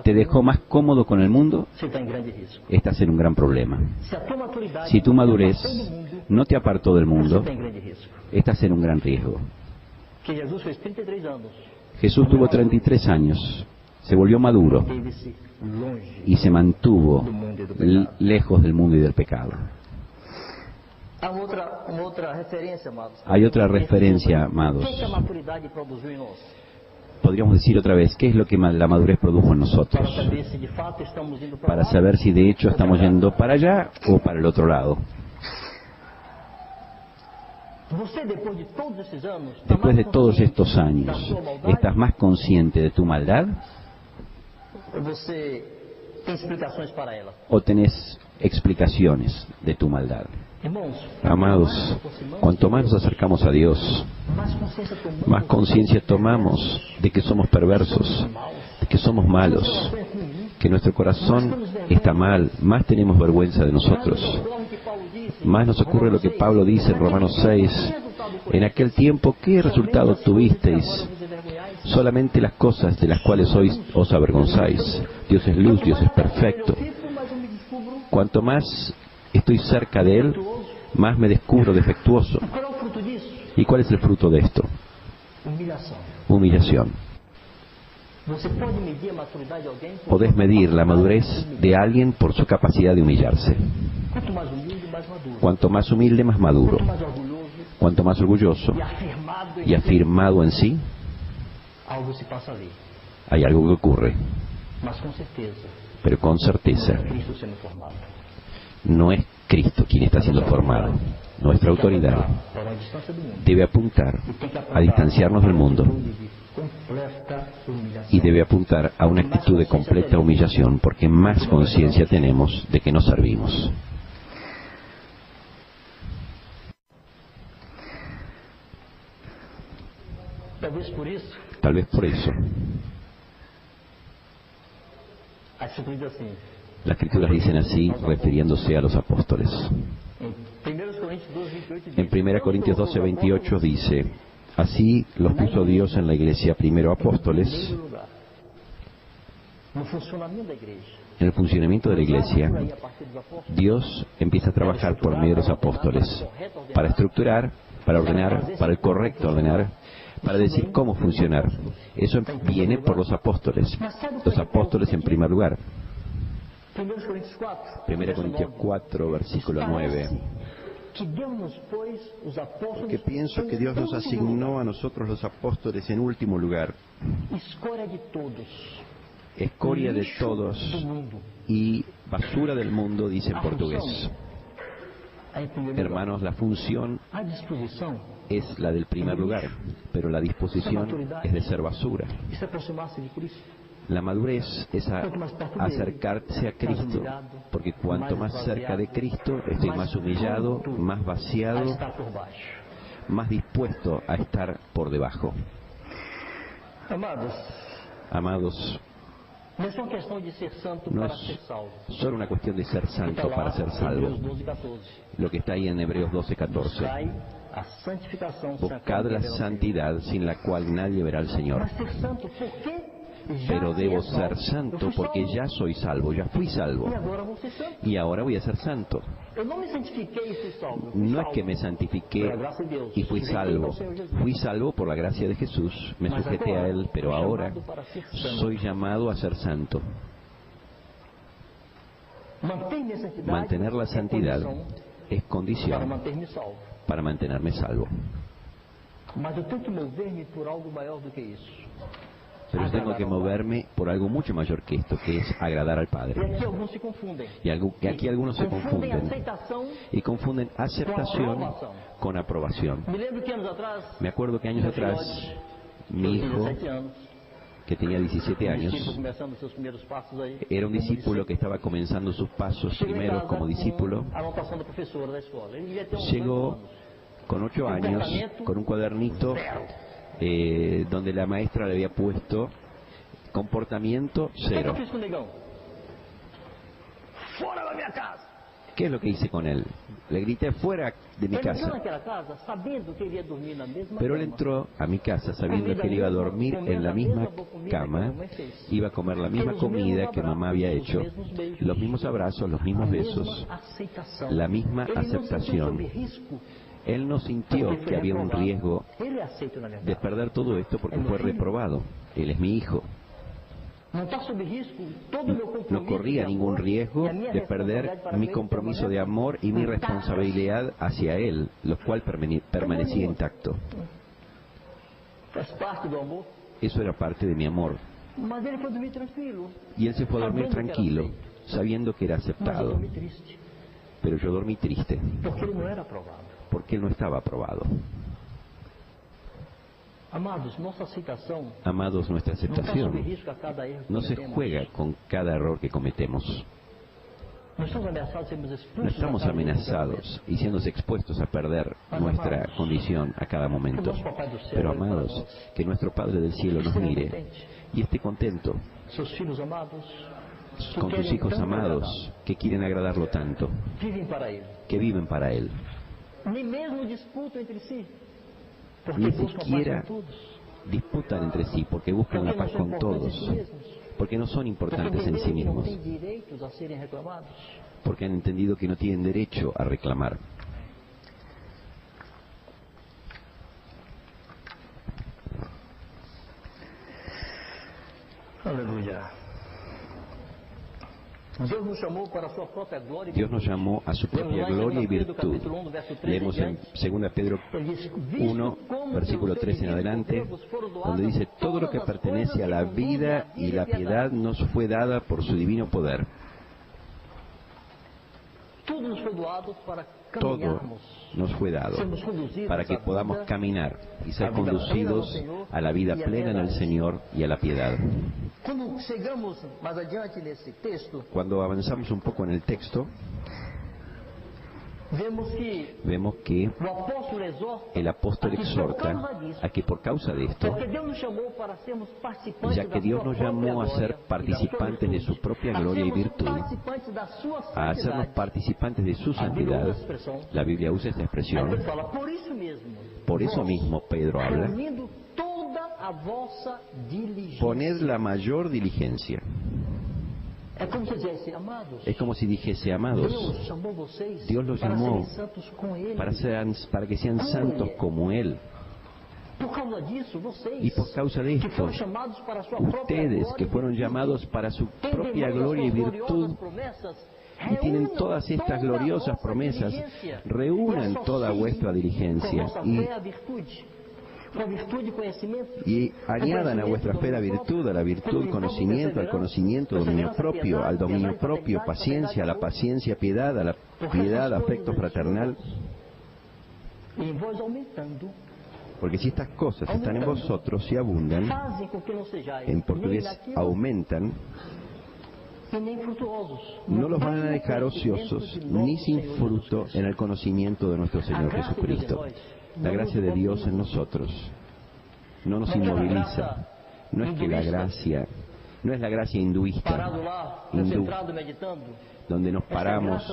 te dejó más cómodo con el mundo, estás en un gran problema. Si tu madurez no te apartó del mundo, estás en un gran riesgo. Jesús tuvo 33 años, se volvió maduro y se mantuvo lejos del mundo y del pecado. Hay otra referencia, amados. Podríamos decir otra vez, ¿qué es lo que la madurez produjo en nosotros? Para saber si de hecho estamos yendo para allá o para el otro lado. Después de todos estos años, ¿estás más consciente de tu maldad? ¿O tenés explicaciones de tu maldad? Amados, cuanto más nos acercamos a Dios, más conciencia tomamos de que somos perversos, de que somos malos, que nuestro corazón está mal, más tenemos vergüenza de nosotros. Más nos ocurre lo que Pablo dice en Romanos 6. En aquel tiempo, ¿qué resultado tuvisteis? Solamente las cosas de las cuales hoy os avergonzáis. Dios es luz, Dios es perfecto. Cuanto más estoy cerca de Él, más me descubro defectuoso. ¿Y cuál es el fruto de esto? Humillación. Podés medir la madurez de alguien por su capacidad de humillarse. Cuanto más humilde, más maduro. Cuanto más orgulloso y afirmado en sí, hay algo que ocurre. Pero con certeza, no es Cristo quien está siendo formado. Nuestra autoridad debe apuntar a distanciarnos del mundo y debe apuntar a una actitud de completa humillación, porque más conciencia tenemos de que no servimos. Tal vez por eso. Las Escrituras dicen así, refiriéndose a los apóstoles. En 1 Corintios 12, 28 dice, así los puso Dios en la iglesia, primero apóstoles. En el funcionamiento de la iglesia, Dios empieza a trabajar por medio de los apóstoles para estructurar, para ordenar, para el correcto ordenar, para decir cómo funcionar. Eso viene por los apóstoles. Los apóstoles en primer lugar. 1 Corintios 4, versículo 9. Porque pienso que Dios nos asignó a nosotros los apóstoles en último lugar, escoria de todos y basura del mundo, dice en portugués. Hermanos, la función es la del primer lugar, pero la disposición es de ser basura. La madurez es acercarse a Cristo, porque cuanto más cerca de Cristo, estoy más humillado, más vaciado, más dispuesto a estar por debajo. Amados, no es solo una cuestión de ser santo para ser salvo. Lo que está ahí en Hebreos 12:14. Buscad la santidad sin la cual nadie verá al Señor. Pero debo ser santo porque ya soy salvo, ya fui salvo. Y ahora voy a ser santo. No es que me santifiqué y fui salvo. Fui salvo por la gracia de Jesús, me sujeté a Él, pero ahora soy llamado a ser santo. Mantener la santidad es condición para mantenerme salvo. Pero tengo que moverme por algo mucho mayor que esto, que es agradar al Padre. Y aquí algunos se confunden. Y confunden aceptación con aprobación. Me acuerdo que años atrás, mi hijo, que tenía 17 años, era un discípulo que estaba comenzando sus pasos primeros como discípulo. Llegó con 8 años, con un cuadernito donde la maestra le había puesto comportamiento 0. ¿Qué es lo que hice con él? Le grité fuera de mi casa. Pero él entró a mi casa sabiendo que él iba a dormir en la misma cama, iba a comer la misma comida que mamá había hecho, los mismos abrazos, los mismos besos, la misma aceptación. Él no sintió que había un riesgo de perder todo esto porque fue reprobado. Él es mi hijo. No corría ningún riesgo de perder mi compromiso de amor y mi responsabilidad hacia Él, lo cual permanecía intacto. Eso era parte de mi amor. Y él se fue a dormir tranquilo, sabiendo que era aceptado. Pero yo dormí triste, porque él no estaba aprobado. Amados, nuestra aceptación no se juega con cada error que cometemos. No estamos amenazados y siendo expuestos a perder nuestra condición a cada momento. Pero amados, que nuestro Padre del Cielo nos mire y esté contento con sus hijos amados que quieren agradarlo tanto, que viven para Él. Ni siquiera disputan entre sí porque buscan la paz con todos, porque no son importantes en sí mismos, porque han entendido que no tienen derecho a reclamar. Aleluya. Dios nos llamó a su propia gloria y virtud. Leemos en 2 Pedro 1, versículo 3 en adelante, donde dice: todo lo que pertenece a la vida y la piedad nos fue dada por su divino poder. Todo nos fue dado para que podamos caminar y ser conducidos a la vida plena en el Señor y a la piedad. Cuando avanzamos un poco en el texto, vemos que el apóstol exhorta a que por causa de esto, ya que Dios nos llamó a ser participantes de su propia gloria y virtud, a hacernos participantes de su santidad, la Biblia usa esta expresión. Por eso mismo Pedro habla: poned la mayor diligencia. Es como si dijese: amados, Dios los llamó para que sean santos como Él. Y por causa de esto, ustedes que fueron llamados para su propia gloria y virtud, y tienen todas estas gloriosas promesas, reúnan toda vuestra diligencia y añadan a vuestra fe la virtud, conocimiento, al conocimiento, dominio propio, al dominio propio, paciencia, a la paciencia, piedad, a la piedad, afecto fraternal. Porque si estas cosas están en vosotros y abundan, en portugués aumentan, no los van a dejar ociosos ni sin fruto en el conocimiento de nuestro Señor Jesucristo. La gracia de Dios en nosotros no nos inmoviliza. No es que la gracia, no es la gracia hindú, donde nos paramos,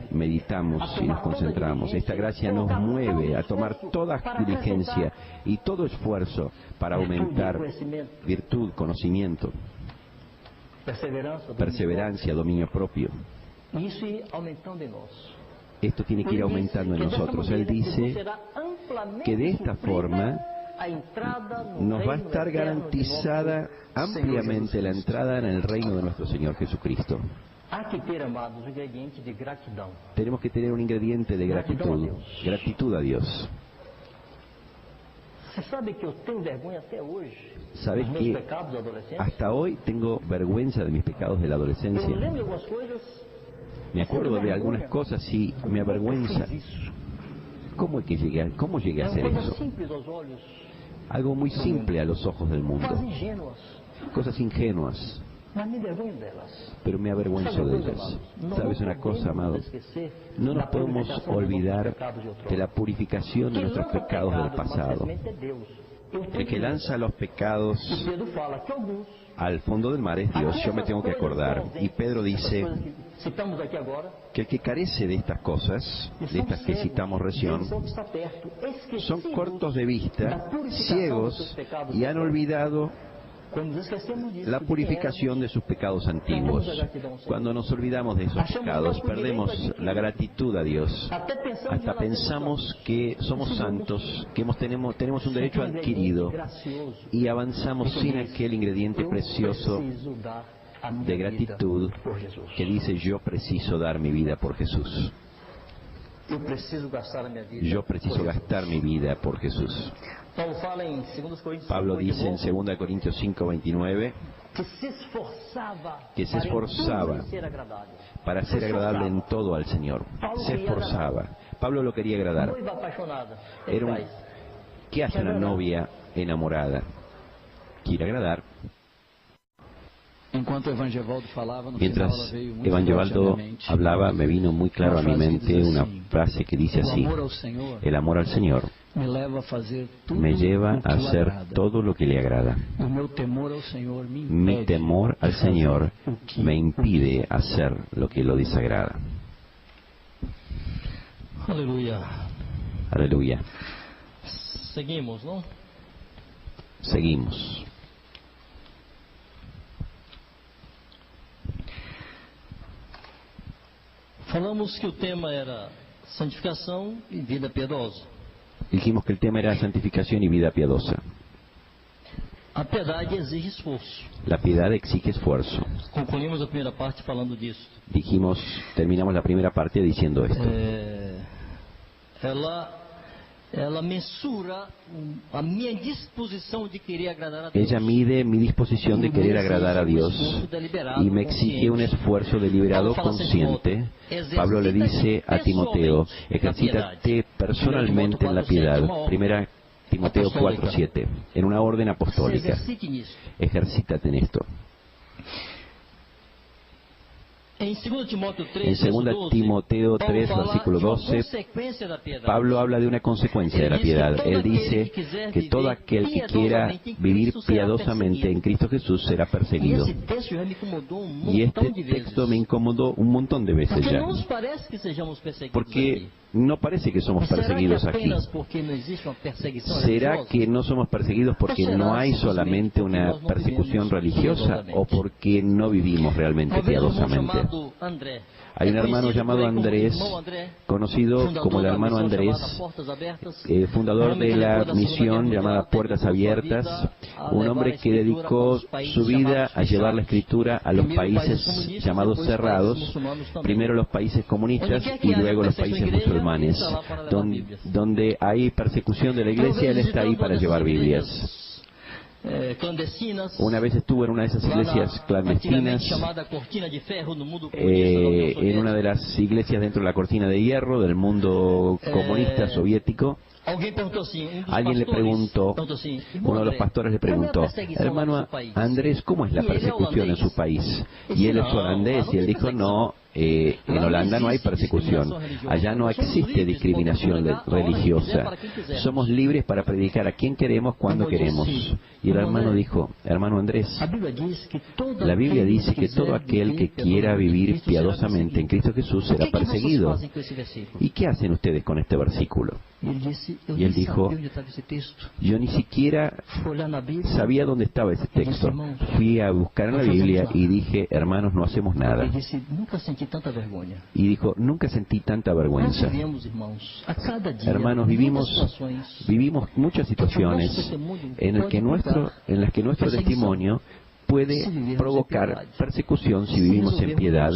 meditamos y nos concentramos. Esta gracia nos mueve a tomar toda diligencia y todo esfuerzo para aumentar virtud, conocimiento, perseverancia, dominio propio. Esto tiene que ir aumentando en nosotros. Él dice que de esta forma nos va a estar garantizada ampliamente la entrada en el reino de nuestro Señor Jesucristo. Tenemos que tener un ingrediente de gratitud, gratitud a Dios. ¿Sabes que hasta hoy tengo vergüenza de mis pecados de la adolescencia? Me acuerdo de algunas cosas y me avergüenza. ¿Cómo llegué a hacer eso? Algo muy simple a los ojos del mundo. Cosas ingenuas. Pero me avergüenzo de ellas. ¿Sabes una cosa, amado? No nos podemos olvidar de la purificación de nuestros pecados del pasado. El que lanza los pecados al fondo del mar es Dios. Yo me tengo que acordar. Y Pedro dice que el que carece de estas cosas, de estas que citamos recién, son cortos de vista, ciegos y han olvidado la purificación de sus pecados antiguos. Cuando nos olvidamos de esos pecados, perdemos la gratitud a Dios. Hasta pensamos que somos santos, que tenemos un derecho adquirido y avanzamos sin aquel ingrediente precioso de gratitud que dice: yo preciso dar mi vida por Jesús. Yo preciso gastar mi vida por Jesús. Pablo dice en 2 Corintios 5:29 que se esforzaba para ser agradable en todo al Señor. Se esforzaba. Pablo lo quería agradar. ¿Qué hace una novia enamorada? Quiere agradar. Mientras Evangevaldo hablaba, me vino muy claro a mi mente una frase que dice así: el amor al Señor me lleva a hacer todo lo que le agrada. Mi temor al Señor me impide hacer lo que lo desagrada. Aleluya. Aleluya. Seguimos, ¿no? Seguimos. Falamos que o tema era santificação e vida piedosa. Dijimos que el tema era santificación y vida piadosa. A piedade exige esforço. La piedad exige esfuerzo. Concluímos a primeira parte falando disso. Terminamos la primera parte diciendo esto. Ela mensura a minha disposição de querer agradar a Deus. Ella mide mi disposición de querer agradar a Dios y me exige un esfuerzo deliberado, consciente. Pablo le dice a Timoteo: ejercítate personalmente en la piedad. 1 Timoteo 4:7, en una orden apostólica. Ejercítate en esto. En 2 Timoteo 3, versículo 12, Pablo habla de una consecuencia de la piedad. Él dice que todo aquel que quiera vivir piadosamente en Cristo Jesús será perseguido. Y este texto me incomodó un montón de veces ya. Porque no parece que somos perseguidos aquí. ¿Será que no somos perseguidos porque no hay solamente una persecución religiosa o porque no vivimos realmente piadosamente? Hay un hermano llamado Andrés, conocido como el hermano Andrés, fundador de la misión llamada Puertas Abiertas, un hombre que dedicó su vida a llevar la escritura a los países llamados cerrados, primero los países comunistas y luego los países musulmanes, donde hay persecución de la iglesia. Él está ahí para llevar Biblias. Una vez estuvo en una de esas iglesias clandestinas, en una de las iglesias dentro de la cortina de hierro del mundo comunista soviético. Alguien le preguntó, uno de los pastores le preguntó, hermano Andrés, ¿cómo es la persecución en su país? Y él es holandés y él dijo, no, en Holanda no hay persecución, allá no existe discriminación religiosa, somos libres para predicar a quien queremos, cuando queremos. Y el hermano dijo, hermano Andrés, la Biblia dice que todo aquel que quiera vivir piadosamente en Cristo Jesús será perseguido. ¿Y qué hacen ustedes con este versículo? Y él dijo, yo ni siquiera sabía dónde estaba ese texto. Fui a buscar en la Biblia y dije, hermanos, no hacemos nada. Y dijo, nunca sentí tanta vergüenza. Hermanos, vivimos muchas situaciones en las que nuestro testimonio puede provocar persecución si vivimos en piedad,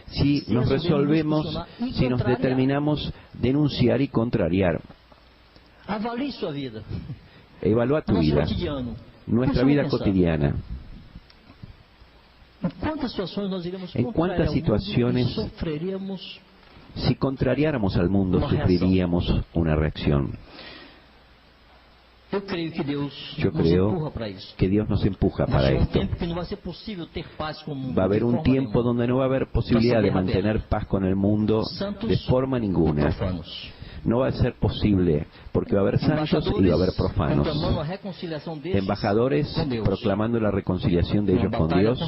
si nos resolvemos, si nos determinamos denunciar y contrariar. Evalúa tu vida, nuestra vida cotidiana. ¿En cuántas situaciones, si contrariáramos al mundo, sufriríamos una reacción? Yo creo que Dios nos empuja para esto. Va a haber un tiempo donde no va a haber posibilidad de mantener paz con el mundo de forma ninguna. No va a ser posible, porque va a haber santos y va a haber profanos. Embajadores proclamando la reconciliación de ellos con Dios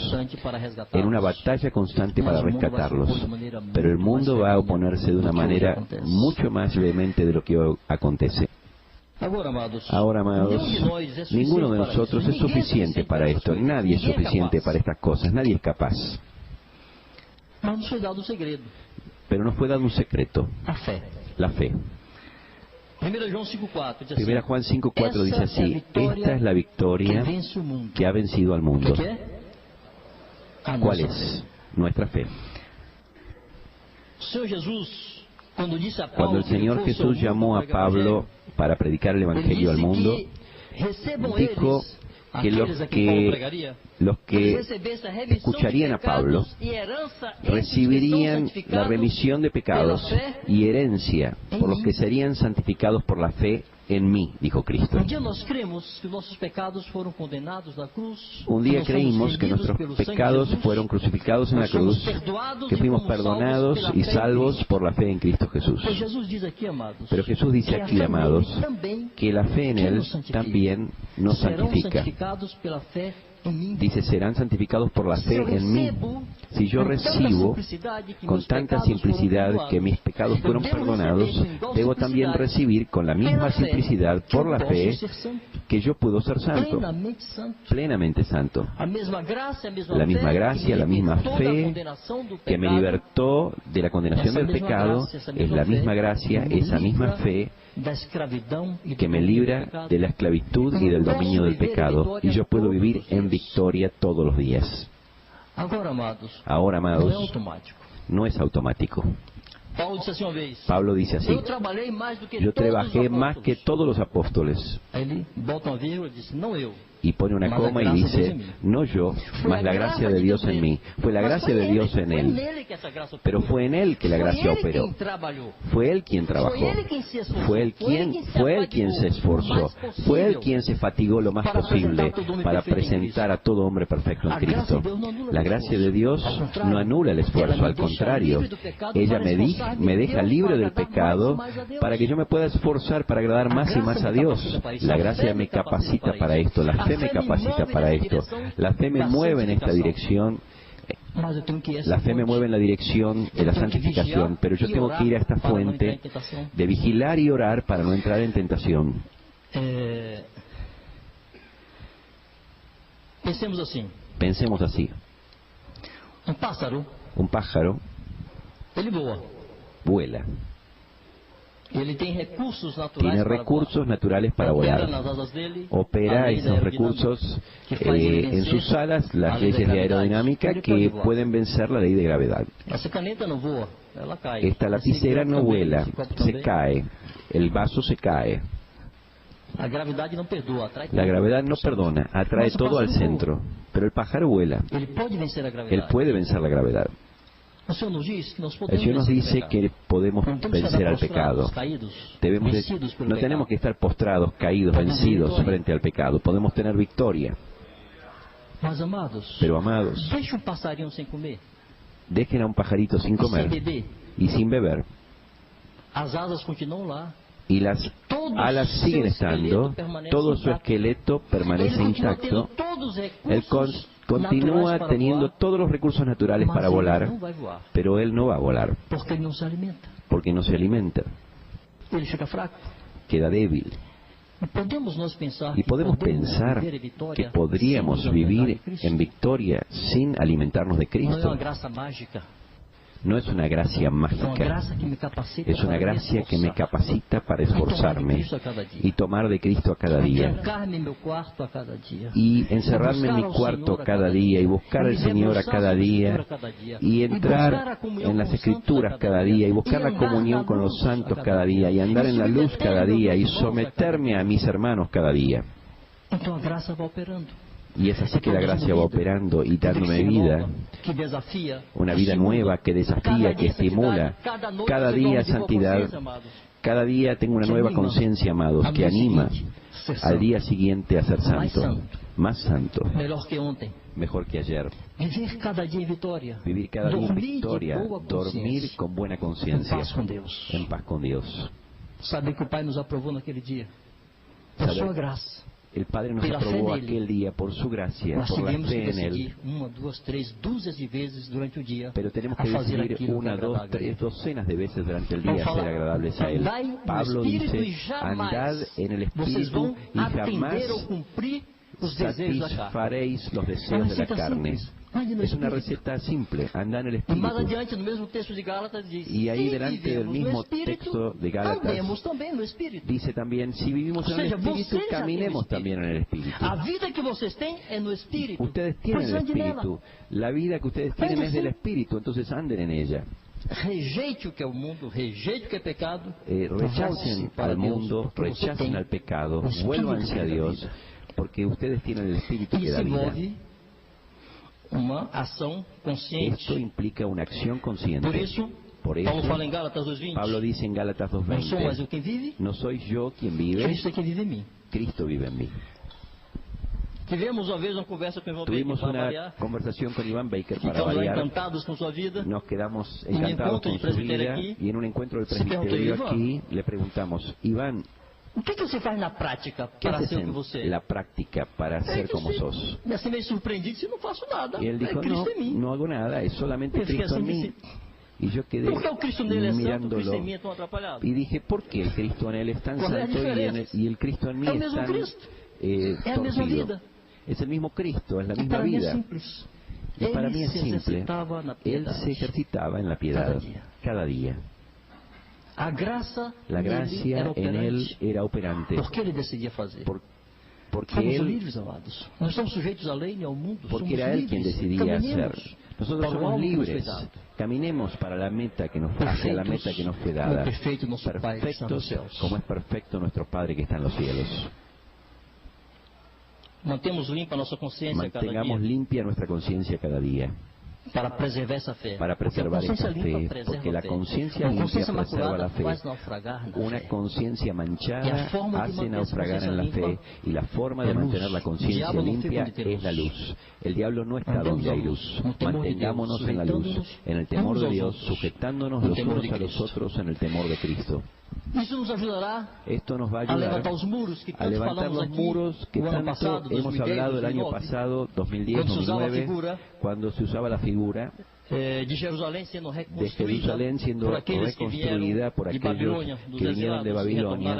en una batalla constante para rescatarlos. Pero el mundo va a oponerse de una manera mucho más vehemente de lo que acontece. Ahora, amados, ninguno de nosotros es suficiente para esto. Nadie es suficiente para estas cosas. Nadie es capaz. Pero nos fue dado un secreto. La fe. 1 Juan 5:4 dice así, esta es la victoria que ha vencido al mundo. ¿Cuál es? Nuestra fe. Cuando el Señor Jesús llamó a Pablo para predicar el Evangelio al mundo, dijo que los que escucharían a Pablo recibirían la remisión de pecados y herencia por los que serían santificados por la fe en mí, dijo Cristo. Un día creímos que nuestros pecados fueron crucificados en la cruz, que fuimos perdonados y salvos por la fe en Cristo Jesús. Pero Jesús dice aquí, amados, que la fe en Él también nos santifica. Dice, serán santificados por la fe en mí. Si yo recibo con tanta simplicidad que mis pecados fueron perdonados, debo también recibir con la misma simplicidad por la fe que yo puedo ser santo, plenamente santo. La misma gracia, la misma fe que me libertó de la condenación del pecado, es la misma gracia, esa misma fe que me libra de la esclavitud y del dominio del pecado, y yo puedo vivir en victoria todos los días. Ahora, amados, no es automático. Pablo dice así, yo trabajé más que todos los apóstoles. Y pone una coma y dice, no yo, mas la gracia de Dios en mí. Fue la gracia de Dios en Él. Pero fue en Él que la gracia operó. Fue Él quien trabajó. Fue Él quien se esforzó. Fue Él quien se fatigó lo más posible para presentar a todo hombre perfecto en Cristo. La gracia de Dios no anula el esfuerzo, al contrario. Ella me deja libre del pecado para que yo me pueda esforzar para agradar más y más a Dios. La gracia me capacita para esto. La fe me capacita para esto. La fe me mueve en esta dirección. La fe me mueve en la dirección de la santificación, pero yo tengo que ir a esta fuente de vigilar y orar para no entrar en tentación. Pensemos así. Un pájaro vuela. Tiene recursos naturales para volar. Opera esos recursos en sus alas, las leyes de aerodinámica que pueden vencer la ley de gravedad. Esta lapicera no vuela, se cae. El vaso se cae. La gravedad no perdona, atrae todo al centro. Pero el pájaro vuela. Él puede vencer la gravedad. El Señor nos dice que podemos vencer al pecado. No tenemos que estar postrados, caídos, vencidos frente al pecado. Podemos tener victoria. Pero amados, dejen a un pajarito sin comer y sin beber. Y las alas siguen estando, todo su esqueleto permanece intacto. Él continúa teniendo todos los recursos naturales para volar, pero él no va a volar, porque no se alimenta. Queda débil. Y podemos pensar que podríamos vivir en victoria sin alimentarnos de Cristo. No es una gracia mágica, es una gracia que me capacita para esforzarme y tomar de Cristo a cada día, y encerrarme en mi cuarto cada día, y buscar al Señor a cada día, y entrar en las Escrituras cada día, y buscar la comunión con los santos cada día, y andar en la luz cada día, y someterme a mis hermanos cada día. Y es así que la gracia va operando y dándome vida, una vida nueva que desafía, que estimula. Cada día santidad, cada día tengo una nueva conciencia, amados, que anima al día siguiente a ser santo, más santo, mejor que ayer. Vivir cada día en victoria, dormir con buena conciencia, en paz con Dios. Sabe que o Pai nos aprovou naquele dia, por sua graça. El Padre nos aprobó aquel día por su gracia, por la fe en Él. Pero tenemos que decidir 1, 2, 3 docenas de veces durante el día ser agradables a Él. Pablo dice, andad en el Espíritu y jamás satisfaréis los deseos de la carne. Es una receta simple, anda en el Espíritu. Y ahí delante del mismo texto de Gálatas dice también, si vivimos en el Espíritu, caminemos también en el Espíritu. Ustedes tienen el Espíritu, la vida que ustedes tienen es del Espíritu, entonces anden en ella. Rechacen al mundo, rechacen al pecado, vuélvanse a Dios, porque ustedes tienen el Espíritu que da vida. Esto implica una acción consciente. Por eso, Pablo dice en Gálatas 2:20, no soy yo quien vive, Cristo vive en mí. Tuvimos una conversación con Iván Baker para variar. Nos quedamos encantados con su vida y en un encuentro del presbiterio aquí le preguntamos, Iván, ¿qué você faz na prática para ser o que você é? La práctica para ser como sos. Me assim meio surpreendido se não faço nada. Y él dijo, no hago nada, es solamente Cristo en mí. Y yo quedé mirándolo y dije, ¿por qué el Cristo en él es tan santo y el Cristo en mí es tan torcido? Es el mismo Cristo, es la misma vida. Y para mí es simple. Él se ejercitaba en la piedad cada día. La gracia en él era operante. Porque ele decidia fazer. Porque él, não estamos sujeitos à lei nem ao mundo. Porque era él quien decidía hacer. Nosotros somos libres. Caminemos para la meta que nos hacia la meta que nos fue dada. Perfectos como es perfecto nuestro Padre que está en los cielos. Mantengamos limpia nuestra conciencia cada día. Para preservar esa fe. Para preservar esa fe, porque la conciencia limpia preserva la fe. Una conciencia manchada hace naufragar en la fe, y la forma de mantener la conciencia limpia es la luz. El diablo no está donde hay luz. Mantengámonos en la luz, en el temor de Dios, sujetándonos los unos a los otros en el temor de Cristo. Esto nos va a ayudar a levantar los muros que tanto hemos hablado el año pasado, 2010, 2009, cuando se usaba la figura de Jerusalén siendo reconstruida por aquellos que vinieron de Babilonia,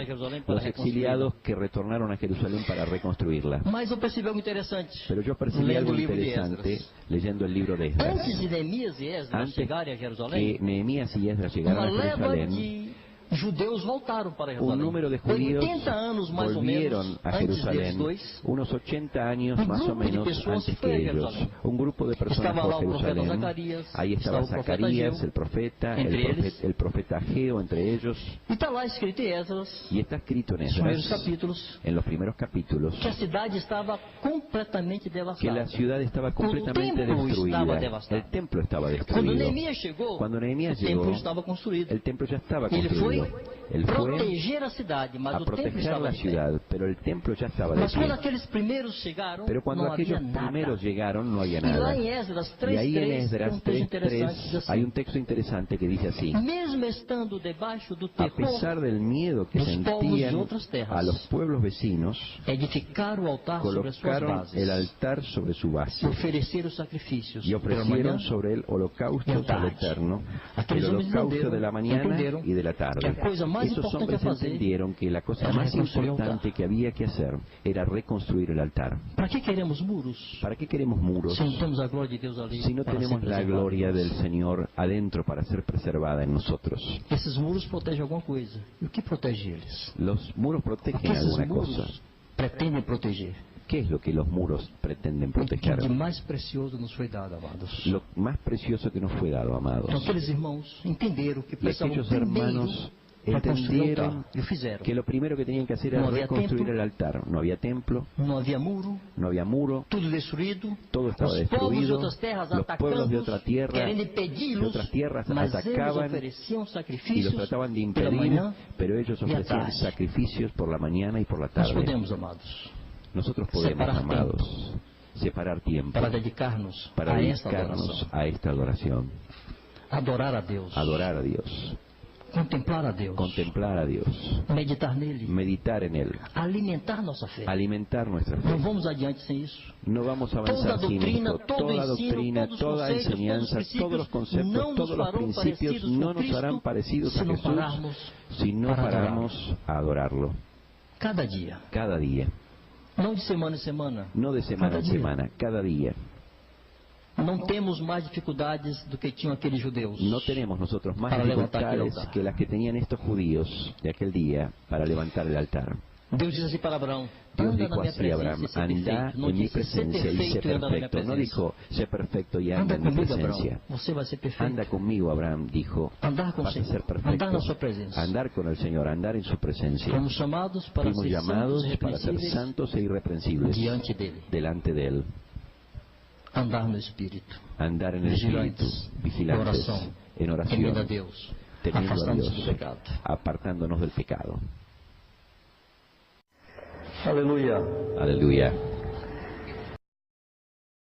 los exiliados que retornaron a Jerusalén para reconstruirla. Pero yo percibí algo interesante leyendo el libro de Esdras. Antes que Nehemías y Esdras llegaran a Jerusalén, un número de judíos volvieron a Jerusalén unos 80 años más o menos antes que ellos. Un grupo de personas fue a Jerusalén. Ahí estaba Zacarías, el profeta Ageo entre ellos. Y está escrito en Esdras, en los primeros capítulos, que la ciudad estaba completamente destruida. El templo estaba destruido. Cuando Nehemías llegó, el templo ya estaba construido. Él fue a proteger la ciudad, pero el templo ya estaba de pie. Pero cuando aquellos primeros llegaron, no había nada. Y ahí en Esdras 3:3 hay un texto interesante que dice así: a pesar del miedo que sentían a los pueblos vecinos, colocaron el altar sobre su base y ofrecieron sobre él holocaustos al Eterno, el holocausto de la mañana y de la tarde. Esos hombres entendieron que la cosa más importante que había que hacer era reconstruir el altar. ¿Para qué queremos muros? ¿Para qué queremos muros si no tenemos la gloria del Señor adentro para ser preservada en nosotros? Esos muros protegen alguna cosa. ¿Y qué protege ellos? Los muros protegen alguna cosa. Pretenden proteger. ¿Qué es lo que los muros pretenden proteger? Lo más precioso nos fue dado, amados. Lo más precioso que nos fue dado, amados. Aquellos hermanos entendieron que y aquellos hermanos entendieron que lo primero que tenían que hacer era reconstruir el altar. No había templo, no había muro, todo estaba destruido. Los pueblos de otras tierras atacaban y los trataban de impedir, pero ellos ofrecían sacrificios por la mañana y por la tarde. Nosotros podemos, amados, separar tiempo para dedicarnos a esta adoración, adorar a Dios. Contemplar a Dios, meditar en Él, alimentar nuestra fe. No vamos a avanzar sin esto. Toda doctrina, toda enseñanza, todos los conceptos, todos los principios no nos harán parecidos a Jesús si no paramos a adorarlo cada día. No de semana en semana. No de semana en semana, cada día. No tenemos más dificultades do que tinham aqueles judeus. No tenemos nosotros más dificultades que las que tenían estos judíos de aquel día para levantar el altar. Dios dice así para Abraham. Dios dijo así a Abraham: anda en mi presencia y sé perfecto. No dijo sé perfecto y anda en mi presencia. Anda conmigo, Abraham dijo. Vas a ser perfecto. Andar con el Señor, andar en su presencia. Fuimos llamados para ser santos e irreprensibles delante de Él. Andar en el Espíritu, vigilantes, en oración, temiendo a Dios, apartándonos del pecado. Aleluya. Aleluya.